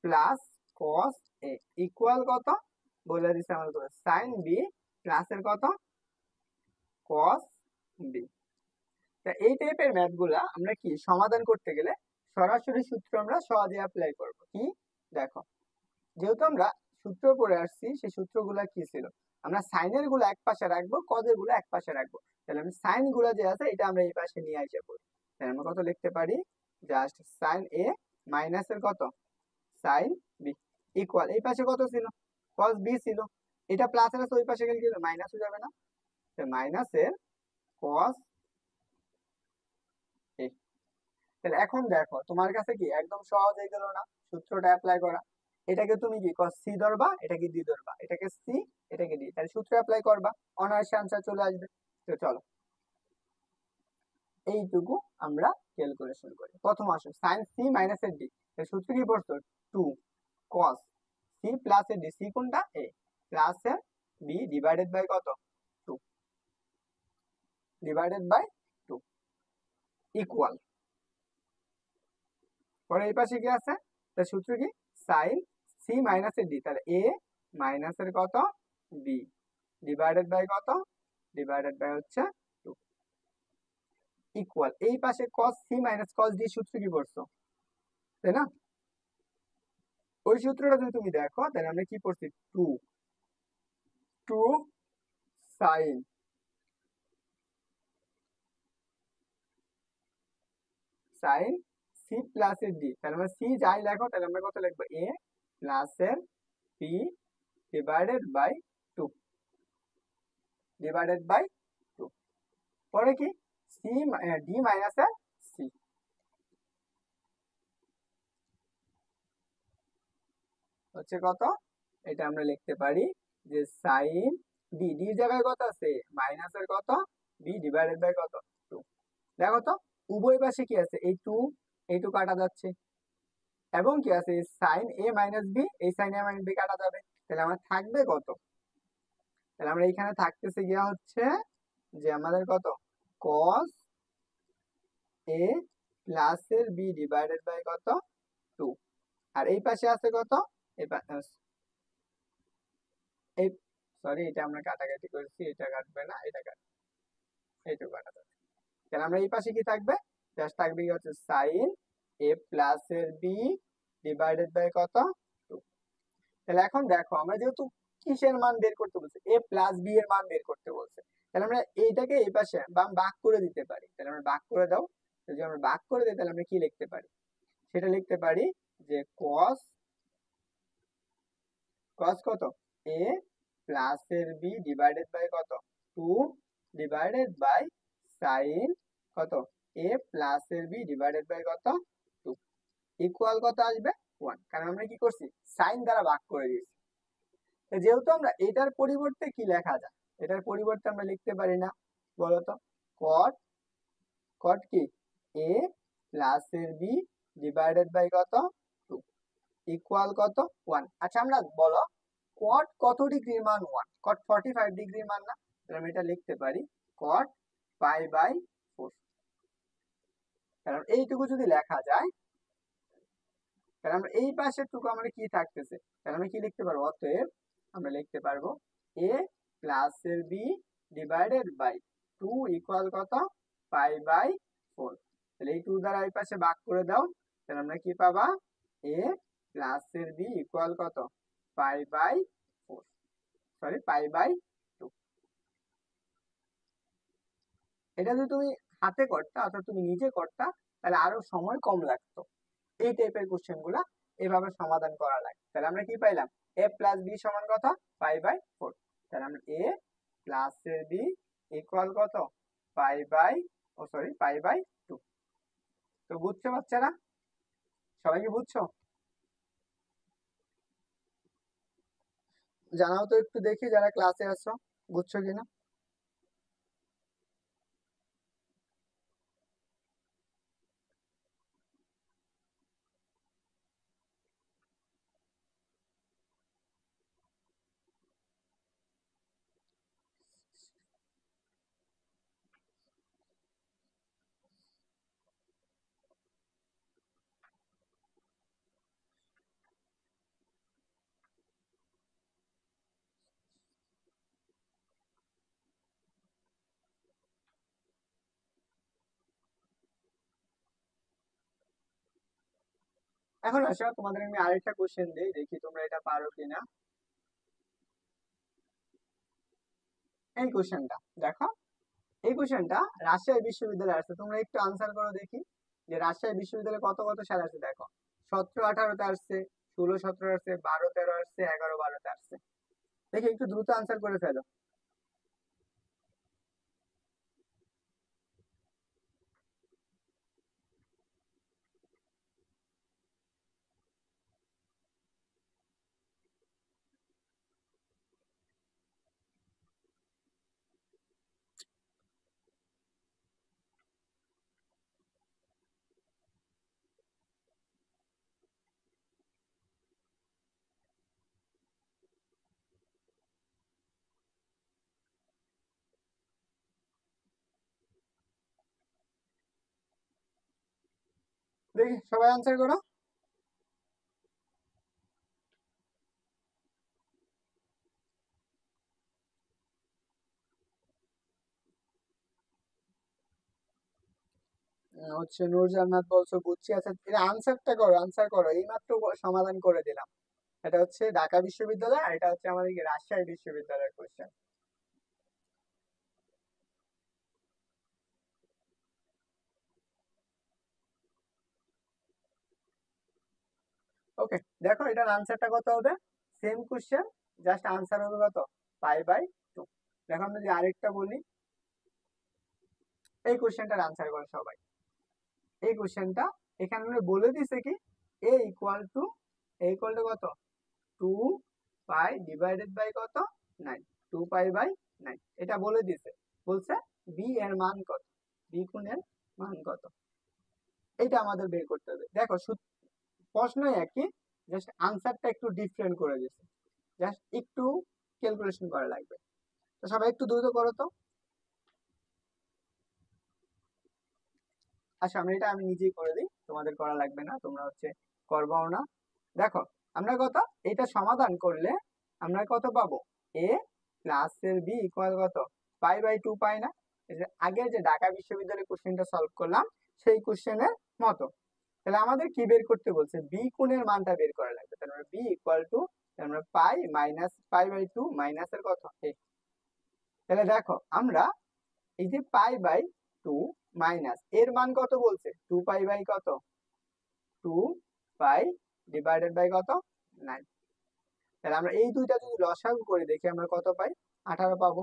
প্লাস কস এ ইকুয়াল কত বলে দিছে আমাদের, সাইন বি প্লাসের কত কস বি। তা এই টাইপের ম্যাথ গুলা আমরা কি সমাধান করতে গেলে সরাসরি সূত্র আমরা সহজে অ্যাপ্লাই করব। কি দেখো, যেহেতু আমরা সূত্র পড়ে আসছি, সেই সূত্রগুলা কি ছিল? আমরা সাইনের গুলো এক পাশে রাখবো, কজের গুলো এক পাশে রাখবো। তাহলে আমি সাইন গুলো যে আছে এটা আমরা এই পাশে নিয়ে আসে পড়ি। তাহলে আমরা কত লিখতে পারি? জাস্ট সাইন এ মাইনাস এর কত সাইন বি ইকুয়াল, এই পাশে কত ছিল? কস বি ছিল। এটা প্লাস এর ওই পাশে গেলে কি মাইনাস হয়ে যাবে না? মাইনাস এর কস এ। তাহলে এখন দেখো তোমার কাছে কি একদম সহজ হয়ে গেল না সূত্রটা অ্যাপ্লাই করা? এটাকে তুমি কি cos সি ধরবা, এটাকে ডি ধরবা, এটাকে সি, এটাকে ডি, তাহলে সূত্র অ্যাপ্লাই করবা, অনায়াসে আনসার চলে আসবে। তো চলো এইটুকু আমরা ক্যালকুলেশন করি। প্রথম আসো sin সি মাইনাস এর ডি, সূত্র কি পড়তো? 2 cos সি প্লাস এর ডি, সি কোনটা? এ প্লাস এর বি ডিভাইডেড বাই কত, 2 ডিভাইডেড বাই 2 ইকুয়াল। পরে এই পাশে কি আছে, তার সূত্র কি, সাইন সি মাইনাসের ডি, তাহলে এ মাইনাসের কত বি ডিভাইডেড বাই কত, ডিভাইডেড বাই হচ্ছে 2 ইকুয়াল। এই পাশে cos C minus cos D সূত্র কি পড়ছো, তাই না? ওই সূত্রটা যদি তুমি দেখো তাহলে আমরা কি পড়ছি, 2 2 সাইন সাইন সি প্লাসের ডি, তাহলে আমরা সি যাই লেখো তাহলে আমরা কত লিখবো, এ প্লাসের P divided by 2 divided by 2। পরে কি সি ডি মাইনাসের সি হচ্ছে কত, এটা আমরা লিখতে পারি যে সাইন ডি, ডি জায়গায় কত আছে মাইনাসের কত বি ডিভাইডেড বাই কত 2। দেখো তো উভয় পাশে কি আছে, এই 2 কাটা যাচ্ছে, এবং কি আছে সাইন এ মাইনাস বি, এই সাইন এ মাইনাস বি কাটা যাবে, তাহলে আমার থাকবে কত, তাহলে আমরা এখানে থাকতেছে গিয়া হচ্ছে যে আমাদের কত cos এ প্লাসের বি ডিভাইডেড বাই কত 2, আর এই পাশে আছে কত, এই এই সরি এটা আমরা কাটাকাটি করেছি, এটা কাটবে না, এটা কাটবে, এইটুকু কাটা যাবে। তাহলে আমরা এই পাশে কি থাকবে, জাস্ট থাকবে কি হচ্ছে সাইন এ প্লাসের বি ডিভাইডেড বাই কত 2। তাহলে এখন দেখো আমরা যেহেতু কিসের মান বের করতে বলছে, এ প্লাস বি এর মান বের করতে বলছে, তাহলে আমরা এইটাকে এই পাশে ভাগ করে দিতে পারি, তাহলে আমরা ভাগ করে দাও। যদি আমরা ভাগ করে দিই তাহলে আমরা কি লিখতে পারি, সেটা লিখতে পারি যে cos cos কত এ প্লাসের বি ডিভাইডেড বাই কত 2 ডিভাইডেড বাই সাইন কত এ প্লাসের বি ডিভাইডেড বাই কত 2 ইকুয়াল কত আসবে 1, কারণ আমরা কি করছি সাইন দ্বারা ভাগ করে দিয়েছি। যেহেতু আমরা এটার পরিবর্তে কি লেখা যায়, এটার পরিবর্তে আমরা লিখতে পারি না বলতো, cot cot কি a প্লাসের b ডিভাইডেড বাই কত 2 ইকুয়াল কত 1। আচ্ছা আমরা বলো cot কত ডিগ্রির মান 1, cot 45 ডিগ্রির মান না, তাহলে আমি এটা লিখতে পারি cot পাই বাই 4। কারণ এইটুকু যদি লেখা যায় তাহলে আমরা এই পাশের টুকু আমরা কি থাকতেছে, তাহলে আমরা কি লিখতে পারবো, অতএব আমরা লিখতে পারবো a প্লাসের b ডিভাইডেড বাই 2 ইকুয়াল কত পাই বাই 4। তাহলে এই 2 দ্বারা এই পাশে ভাগ করে দাও, তাহলে আমরা কি পাবা, a প্লাসের b ইকুয়াল কত pi by 4, sorry pi by 2। এটা যদি তুমি হাতে করতা অর্থাৎ তুমি নিজে করতা তাহলে আরো সময় কম লাগতো, এই টাইপের কোশ্চেন গুলা এভাবে সমাধান করা লাগে। তাহলে আমরা কি পাইলাম, a প্লাস বি সমান কত পাই বাই 4, তাহলে আমরা a প্লাস এর বি ইকুয়াল কত পাই বাই পাই বাই 2। তো বুঝছো বাচ্চারা, সবাই কি বুঝছো, জানাও তো একটু দেখি যারা ক্লাসে আছো বুঝছো কিনা। এখন আসো তোমাদের আমি আরেকটা কোশ্চেন দিই, দেখি তোমরা এটা পারো কিনা। এই কোশ্চেনটা দেখো, এই কোশ্চেনটা রাজশাহী বিশ্ববিদ্যালয়ে আসছে, তোমরা একটু আনসার করো দেখি যে রাজশাহী বিশ্ববিদ্যালয়ে কত কত সাল আসছে। দেখো 17-18-তে আসছে, 16-17 আসছে, 12-13 আসছে, 11-12-তে আসছে। দেখি একটু দ্রুত আনসার করে ফেলো। দেখি সবাই আনসার করো। হচ্ছে নূর জান্নাত বলছো, বুঝছি। আচ্ছা এটা আনসারটা করো, আনসার করো, এইমাত্র সমাধান করে দিলাম। এটা হচ্ছে ঢাকা বিশ্ববিদ্যালয়, আর এটা হচ্ছে আমাদের কি রাজশাহী বিশ্ববিদ্যালয়ের কোশ্চেন। ওকে, দেখো এটার আনসারটা কত হবে? সেম কোশ্চেন, জাস্ট আনসার হবে কত? Pi by two. দেখো আমরা যদি আরেকটা বলি, এই কোশ্চেনটার আনসার করো সবাই। এই কোশ্চেনটা এখানে আমরা বলে দিছে কি এ ইকুয়াল টু কত? 2 পাই ডিভাইডেড বাই কত? 9। 2 পাই বাই 9 এটা বলে দিছে। বলছে বি এর মান কত, বি কোণের মান কত, এটা আমাদের বের করতে হবে। দেখো প্রশ্নই একই, জাস্ট আনসারটা একটু ডিফারেন্ট করে দিছে, জাস্ট একটু ক্যালকুলেশন করা লাগবে। তো সবাই একটু দ্রুত করো তো। আচ্ছা আমি নিজেই করে দিই, তোমাদের করা লাগবে না, তোমরা হচ্ছে করবাও না। দেখো আমরা কত, এটা সমাধান করলে আমরা কত পাবো? এ প্লাস এর বি ইকুয়াল কত? পাই বাই টু পাই না? এই যে আগে যে ঢাকা বিশ্ববিদ্যালয়ের কোশ্চেনটা সলভ করলাম সেই কোশ্চেনের মতো। তাহলে আমাদের কি বের করতে বলছে? বি কোণের মানটা বের করা লাগবে। তাহলে B equal to pi minus pi by two minus এর কত এ। তাহলে দেখো আমরা এই যে পাই বাই টু মাইনাস এর মান কত বলছে? 2 পাই বাই কত? 2 পাই ডিভাইডেড বাই কত? 9। তাহলে আমরা এই দুইটা যদি লসাগু করে দেখি আমরা কত পাই? 18 পাবো।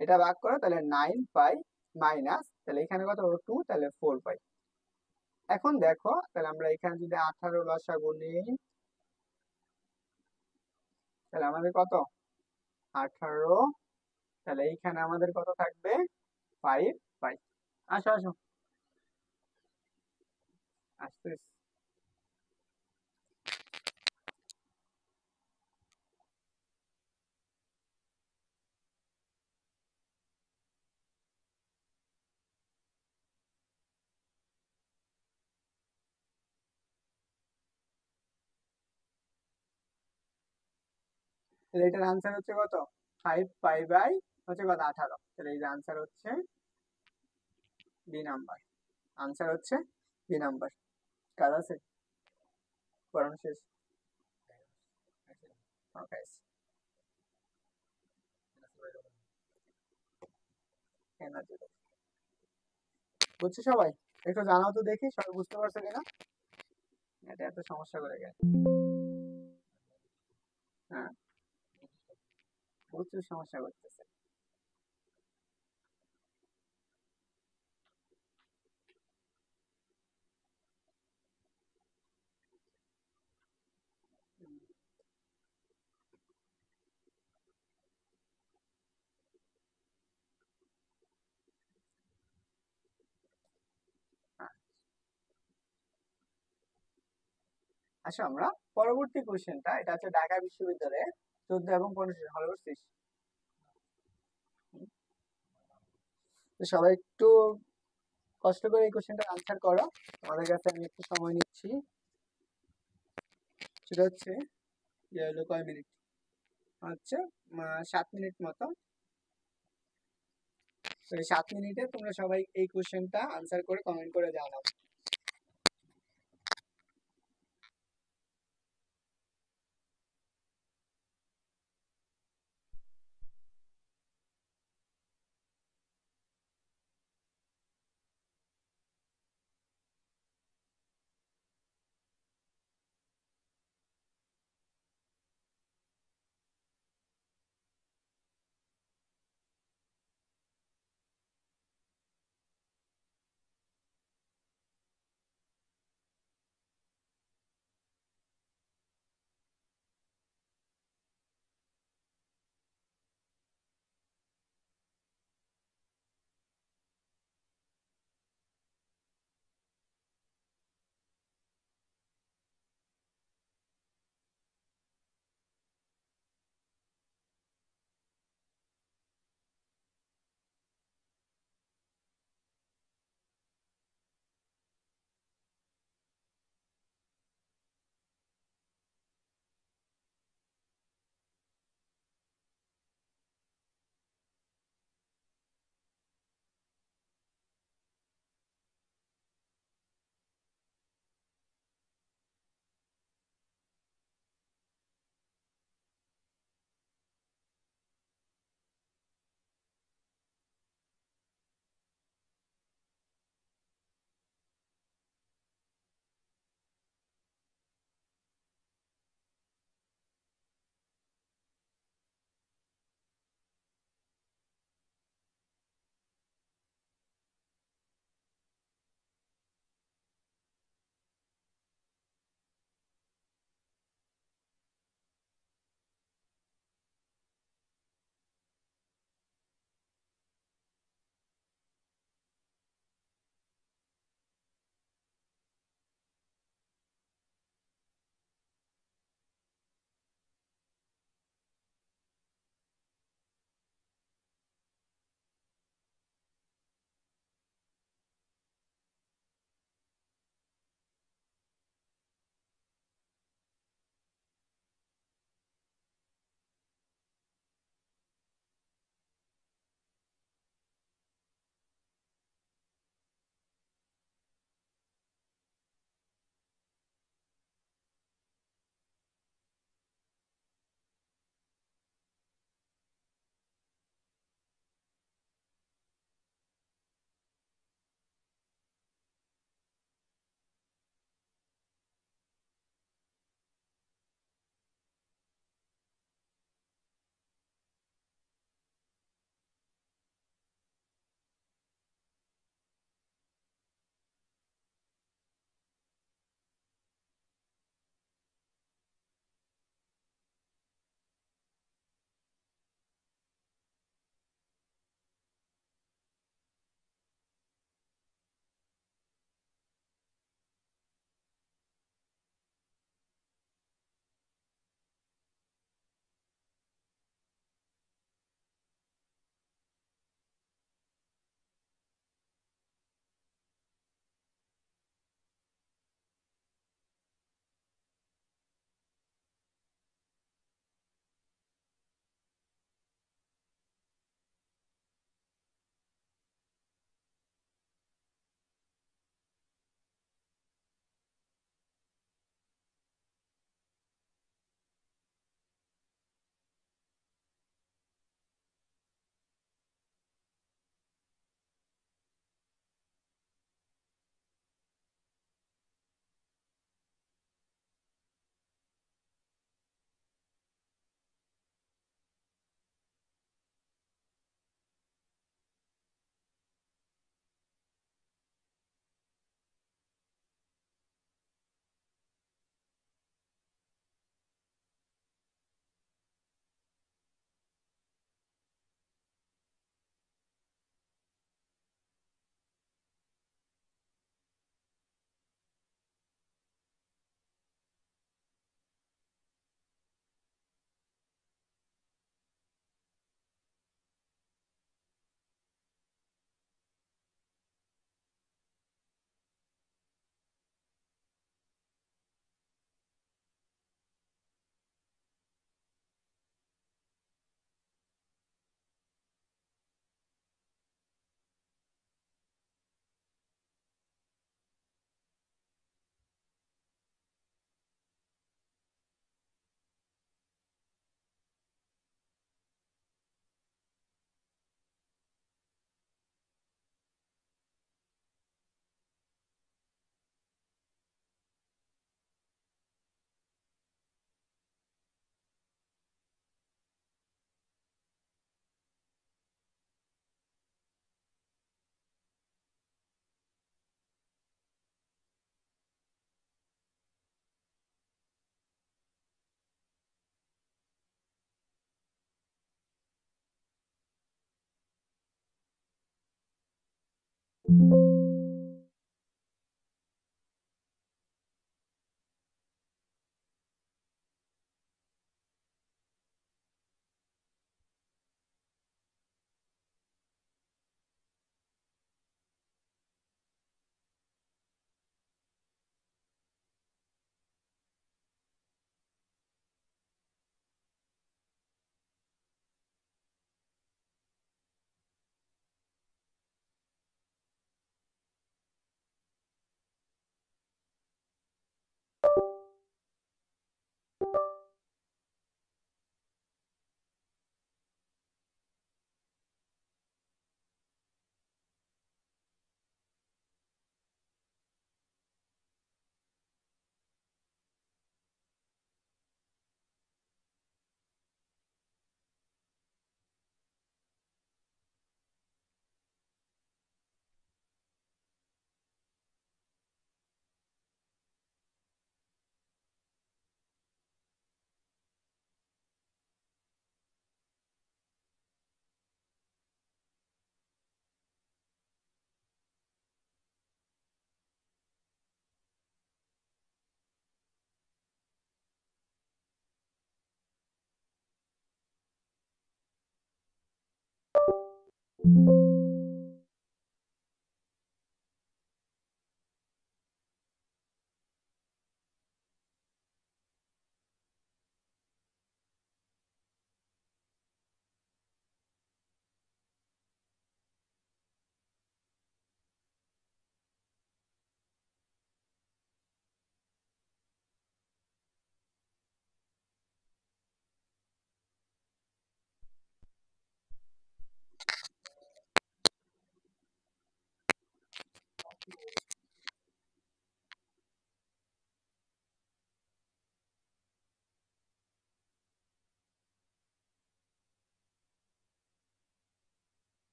এটা ভাগ করো, তাহলে 9 পাই মাইনাস, তাহলে এখানে কত হলো? 2, তাহলে 4 পাই। এখন দেখো তাহলে আমরা এখানে যদি 18 লসাগু নিই, তাহলে আমাদের কত? 18। তাহলে এইখানে আমাদের কত থাকবে? 5 পাই। আসো আসো, আসতেছি। তাহলে এটার আনসার হচ্ছে কত? 5 পাই বাই হচ্ছে কত? 18। তাহলে এই যে আনসার হচ্ছে বি নাম্বার। আনসার হচ্ছে বি নাম্বার। কাজ আছে? পড়ানো শেষ? ওকে, বুঝছো সবাই? একটু জানাও তো দেখি সবাই বুঝতে পারছো কিনা। এটা এত সমস্যা করে গেছে। হ্যাঁ, প্রচুর সমস্যা করতেছে। হ্যাঁ, আসো আমরা পরবর্তী কোশ্চেনটা, এটা হচ্ছে ঢাকা বিশ্ববিদ্যালয়ে 14 এবং 15 হল করছিস। তো সবাই একটু কষ্ট করে এই কোশ্চেনটা আনসার করো। তোমাদের কাছে আমি একটু সময় নিচ্ছি। সেটা হচ্ছে যে হলো কয় মিনিট? হচ্ছে 7 মিনিট মতো। তো এই 7 মিনিটে তোমরা সবাই এই কোশ্চেনটা আনসার করে কমেন্ট করে জানাও।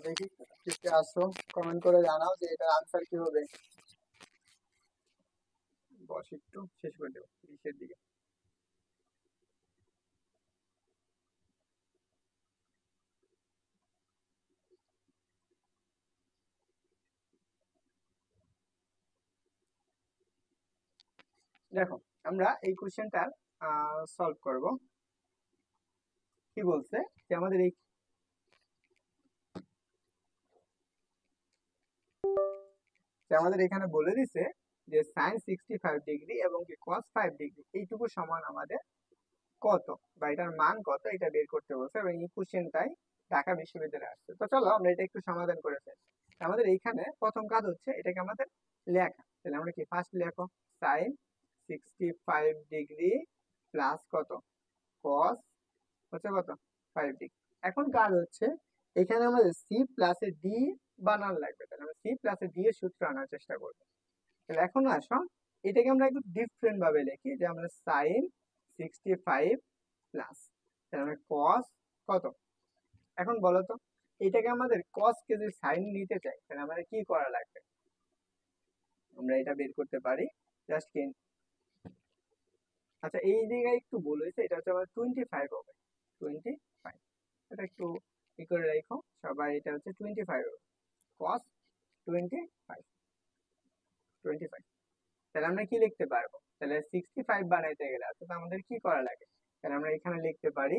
দেখি কে কে আসো, কমেন্ট করে জানাও যে এটার আনসার কি হবে। বস একটু শেষ করে দেবো 20-এর দিকে। দেখো, আমরা এই কোশ্চেনটার সলভ করব। কি বলছে যে আমাদের এখানে বলে দিছে যে সাইন 65 ডিগ্রি এবং কি কস 5 ডিগ্রি এইটুকু সমান আমাদের কত, বা এটার মান কত এটা বের করতে বলছে, এবং এই কোশ্চেনটাই ঢাকা বিশ্ববিদ্যালয়ে আসছে। তো চলো আমরা এটা একটু সমাধান করে ফেলি। আমাদের এইখানে প্রথম কাজ হচ্ছে এটাকে আমাদের লেখা। তাহলে আমরা কি ফার্স্ট লেখো, সাইন 65 ডিগ্রি প্লাস কত, কস হচ্ছে কত, 5 ডিগ্রি। এখন কাজ হচ্ছে এখানে আমাদের সি প্লাসে ডি বানান লাগবে, তাহলে আমরা সি প্লাসে ডি এর সূত্র আনার চেষ্টা করবো। তাহলে এখন আসো এটাকে আমরা একটু ডিফারেন্ট ভাবে লিখি, যে আমরা সাইন 65 প্লাস, তাহলে আমরা কস কত। এখন বলো তো, এটাকে আমাদের কস কে যদি সাইন নিতে চাই তাহলে আমাদের কি করা লাগবে, আমরা এটা বের করতে পারি জাস্ট কি। আচ্ছা এই জায়গায় একটু ভুল হয়েছে, এটা হচ্ছে আমাদের 25 হবে, 25। এটা একটু ই করে রাখো সবাই, এটা হচ্ছে 25 হবে, কস 25, 25। তাহলে আমরা কি লিখতে পারবো, তাহলে 65 বানাইতে গেলে অর্থাৎ আমাদের কি করা লাগে, তাহলে আমরা এখানে লিখতে পারি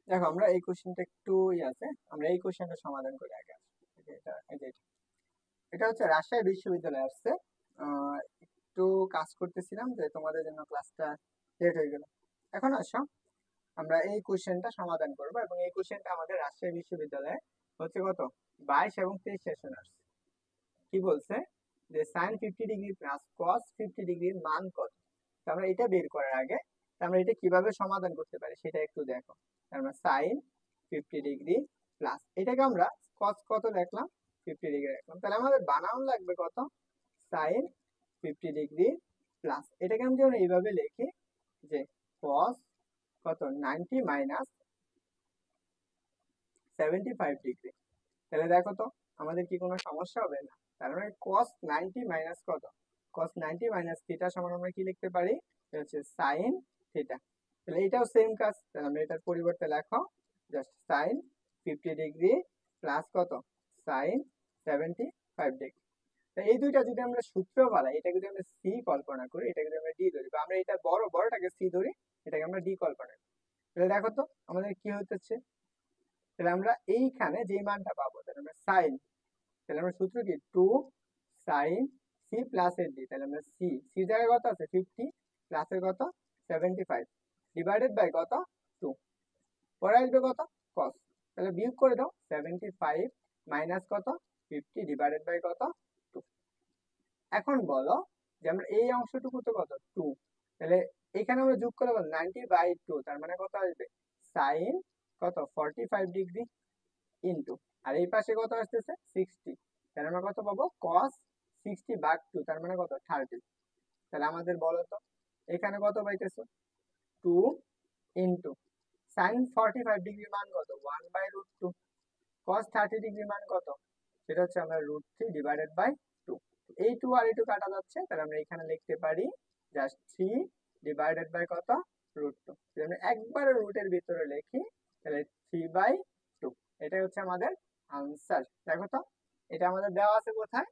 দেখো আমরা এই কোশ্চেনটা একটু আছে, আমরা এই কোশ্চেনটা সমাধান করে আগে আসবো। এটা হচ্ছে রাজশাহী বিশ্ববিদ্যালয়ে আসছে। একটু কাজ করতেছিলাম যে তোমাদের জন্য ক্লাসটা লেট হয়ে গেল। এখন আসো আমরা এই কোশ্চেনটা সমাধান করব, এবং এই কোশ্চেনটা আমাদের রাজশাহী বিশ্ববিদ্যালয়ে হচ্ছে কত 22 এবং 23 সেশন আসছে। কি বলছে যে sin 50° প্লাস cos 50° মান কত। তো আমরা এটা বের করার আগে আমরা এটা কিভাবে সমাধান করতে পারি সেটা একটু দেখো। আমরা sin 50° প্লাস এটাকে আমরা cos কত লিখলাম 50° লিখলাম, তাহলে আমাদের বানান লাগবে কত sin 50° প্লাস এটাকে আমি যেমন এইভাবে লিখি যে cos কত 90 মাইনাস 75°। তাহলে দেখো তো আমাদের কি কোনো সমস্যা হবে না। তার মানে cos 90 মাইনাস কত cos 90 মাইনাস থিটা সমান আমরা কি লিখতে পারি, এটা হচ্ছে sin থিটা। তাহলে এটাও সেম কাজ, তাহলে আমরা এটার পরিবর্তে লেখো জাস্ট sin 50° প্লাস কত sin 75°। এই দুইটা যদি আমরা সূত্র বানাই, এটা যদি আমরা সি কল্পনা করি, এটা যদি আমরা ডি ধরি, বা আমরা এটা বড়টাকে সি ধরি, এটাকে আমরা ডি কল্পনা করি, তাহলে দেখো তো আমাদের কি হচ্ছে। তাহলে আমরা এইখানে যে মানটা পাবো তাহলে আমরা সাইন, তাহলে আমরা সূত্র কি 2 সাইন সি প্লাস এর ডি, তাহলে আমরা সি জায়গায় কত আছে 50 প্লাস এর কত 75 ডিভাইডেড বাই কত 2, পরে আসবে কত cos, তাহলে বিয়োগ করে দাও 75 মাইনাস কত 50 ডিভাইডেড বাই কত 2। এখন বলো যে আমরা এই অংশটুকু তো কত 2, তাহলে এখানে আমরা যোগ করে বল 90/2, তার মানে কত আসবে সাইন কত 45° ইনটু, আর এই পাশে কত আসতেছে 60, তাহলে আমরা কত পাবো cos 60/2, তার মানে কত 30। তাহলে আমাদের বলো তো এখানে কত পাইতেছো 2 ইনটু sin 45° মান কত 1/√2, cos 30° মান কত সেটা হচ্ছে আমরা √3 ডিভাইডেড বাই 2। এই 2 আর এই 2 কাটা যাচ্ছে, তাহলে আমরা এখানে লিখতে পারি জাস্ট 3 ডিভাইডেড বাই কত √2। যদি আমরা একবারে রুটের ভিতরে লিখি তাহলে 3/2, এটাই হচ্ছে আমাদের আনসার। দেখো তো এটা আমাদের দেওয়া আছে কোথায়,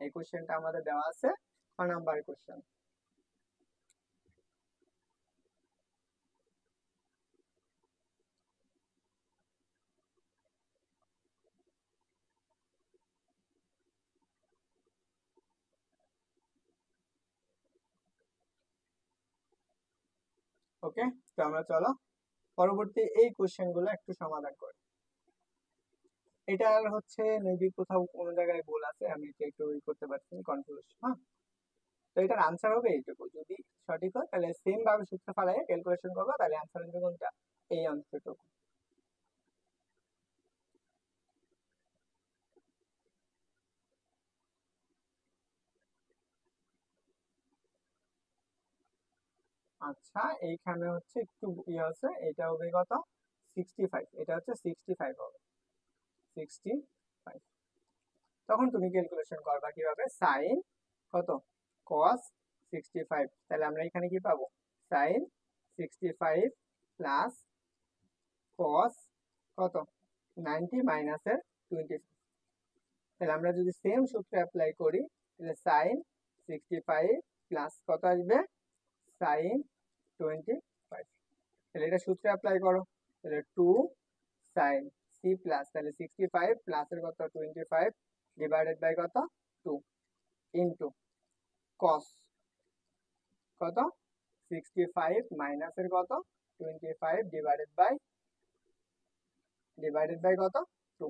এই কোশ্চেনটা আমাদের দেওয়া আছে 6 নাম্বার কোশ্চেন। ওকে, তো আমরা চলো পরবর্তী এই কোশ্চেন গুলো একটু সমাধান করি। এটার হচ্ছে মেবি কোথাও কোনো জায়গায় ভুল আছে, আমি এটা একটু করতে পারছি কনফিউজ। হ্যাঁ, তো এটার আনসার হবে এইটুকু, যদি সঠিক হয় তাহলে সেম ভাবে সূত্র ফালাই ক্যালকুলেশন করবো, তাহলে আনসার হবে কোনটা এই অংশটুকু। আচ্ছা এইখানে হচ্ছে একটু ইয়ে আছে, এটা হবে কত 65, এটা হচ্ছে 65 হবে 65। তখন তুমি ক্যালকুলেশন করবা কিভাবে সাইন কত cos 65, তাহলে আমরা এখানে কি পাবো সাইন 65 প্লাস cos কত 90 মাইনাসের 20। তাহলে আমরা যদি সেম সূত্র অ্যাপ্লাই করি তাহলে সাইন 65 প্লাস কত আসবে সাইন 25। তাহলে এটা সূত্রে অ্যাপ্লাই করো, তাহলে 2 সাইন সি প্লাস, তাহলে 65 প্লাস এর কত 25 ডিভাইডেড বাই কত 2 ইনটু cos কত 65 মাইনাস এর কত 25 ডিভাইডেড বাই কত 2।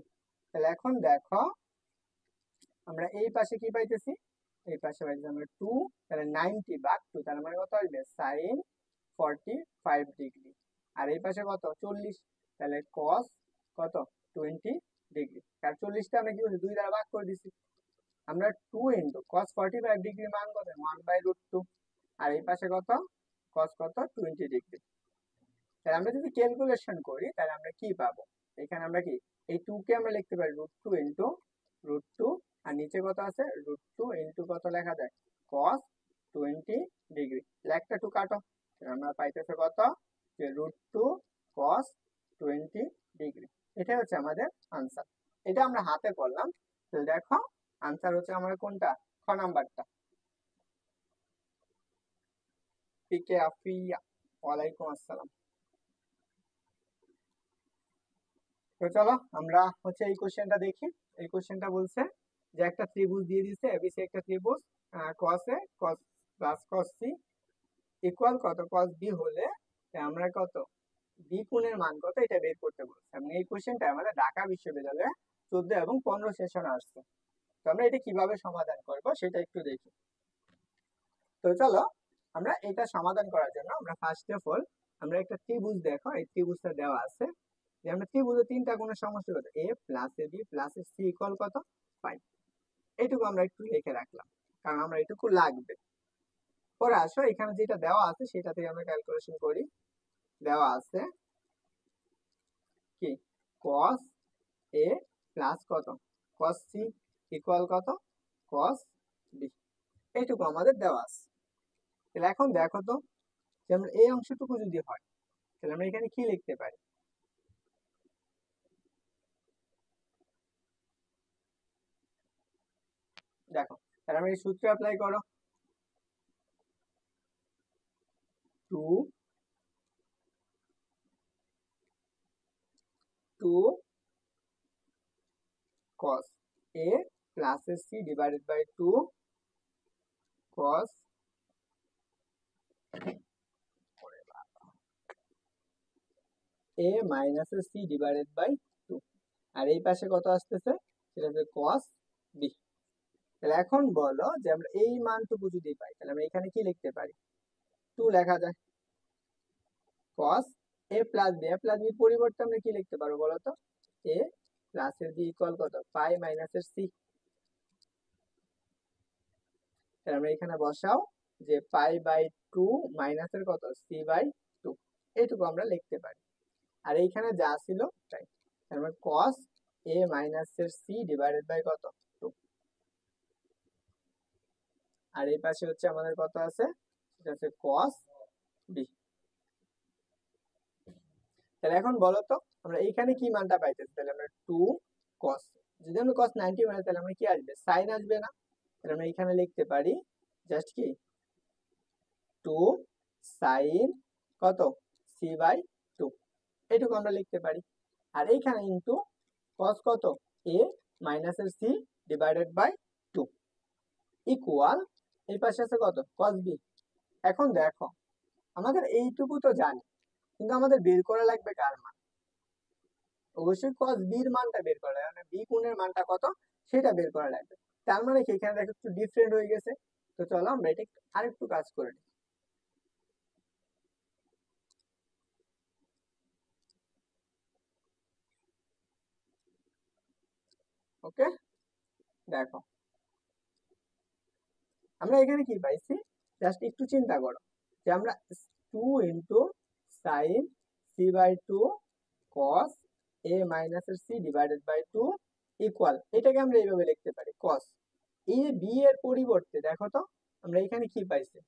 তাহলে এখন দেখো আমরা এই পাশে কি পাইতেছি, এই পাশে পাইতেছি আমরা 2, তাহলে 90/2, তার মানে কত আসবে sin 45°, আর এই পাশে কত 40, তাহলে cos কত 20°, আর 40টা আমরা কি করছি 2 দ্বারা ভাগ করে দিছি। আমরা 2 ইনটু cos 45° মান কত 1/√2, আর এই পাশে কত cos কত 20°। তাহলে আমরা যদি ক্যালকুলেশন করি তাহলে আমরা কি পাবো, এখানে আমরা কি এই 2 কে আমরা লিখতে পারি √2 ইনটু √2, আর নিচে কত আছে √2 ইনটু কত লেখা যায় cos 20°, একটা 2 কাটো, আমরা পাইতেছে কত যে √2 cos 20°। এটা হচ্ছে আমাদের আনসার। এটা আমরা হাতে করলাম, তাহলে দেখো আনসার হচ্ছে আমাদের কোনটা খ নাম্বারটা। পিকে আফিয়া, ওয়ালাইকুম আসসালাম। তো চলো আমরা হচ্ছে এই কোশ্চেনটা দেখি। এই কোশ্চেনটা বলছে যে একটা ত্রিভুজ দিয়ে দিচ্ছে এবিসি, একটা ত্রিভুজ cos a cos plus cos c equal কত cos b হলে আমরা কত বি কোণের মান কত এটা বের করতে বলছে। এবং এই কোশ্চেনটা আমাদের ঢাকা বিশ্ববিদ্যালয়ে 14 এবং 15 সেশনে আসছে। তো আমরা এটা কিভাবে সমাধান করব সেটা একটু দেখি। তো চলো আমরা এটা সমাধান করার জন্য আমরা ফার্স্ট অফ অল আমরা একটা ত্রিভুজ, দেখো এই ত্রিভুজটা দেওয়া আছে যে আমরা ত্রিভুজের তিনটা কোণের সমষ্টি কত a plus ab plus c equal কত 5। এইটুকু আমরা একটু লিখে রাখলাম কারণ আমরা এটুকু লাগবে। পরে আসো এখানে যেটা দেওয়া আছে সেটা থেকে আমরা ক্যালকুলেশন করি। দেওয়া আছে কি cos a প্লাস কত cos c ইকুয়াল কত cos b, এইটুকু আমাদের দেওয়া আছে। তাহলে এখন দেখো তো যে আমরা এই অংশটুকু যদি হয় তাহলে আমরা এখানে কি লিখতে পারি। দেখো তাহলে আমরা এই সূত্র অ্যাপ্লাই করো, 2 cos a plus c divided by 2 cos a minus c divided by 2, আর এই পাশে কত আসতেছে সেটা হচ্ছে cos b। তাহলে এখন বলো যে আমরা এই মানটুকু যদি পাই তাহলে আমরা এখানে কি লিখতে পারি, 2 লেখা যায় cos a plus b, a plus b পরিবর্তে আমরা কি লিখতে পারবো বলো তো, a plus এর b ইকুয়াল কত পাই মাইনাস এর c। তাহলে আমরা এখানে বসাও যে পাই বাই 2 মাইনাস এর কত c বাই 2, এইটুকু আমরা লিখতে পারি। আর এইখানে যা ছিল তাই, তার মানে cos a মাইনাস এর c ডিভাইডেড বাই কত 2, আর এই পাশে হচ্ছে আমাদের কত আছে সেটা হচ্ছে cos b। তাহলে এখন বলো তো আমরা এইখানে কি মানটা পাইতেছি, তাহলে আমরা 2 cos, যদি আমরা cos 90 মানে তাহলে আমরা কি আসবে sin আসবে না, তাহলে আমরা এখানে লিখতে পারি জাস্ট কি 2 sin কত c বাই 2, এইটুকু আমরা লিখতে পারি। আর এইখানে ইনটু cos কত a মাইনাস এর c ডিভাইডেড বাই 2 ইকুয়াল এই পাশে আছে কত cos b। এখন দেখো আমাদের এইটুকু তো জানি কিন্তু আমাদের বের করা লাগবে কার মান, অবশ্যই cos b এর মানটা বের করা লাগবে, মানে b কোণের মানটা কত সেটা বের করা লাগবে। তার মানে কি এখানে দেখো একটু ডিফারেন্ট হয়ে গেছে। তো চলো আমরা এটা আরেকটু কাজ করে নিই। ওকে দেখো আমরা এখানে কি পাইছি, জাস্ট একটু চিন্তা করো যে আমরা 2 into sine C by 2 cos A minus এর সি ডিভাইডেড বাই 2 ইকুয়াল, এটাকে আমরা এইভাবে লিখতে পারি কস এ বি এর পরিবর্তে দেখো তো আমরা এখানে কি পাইছি,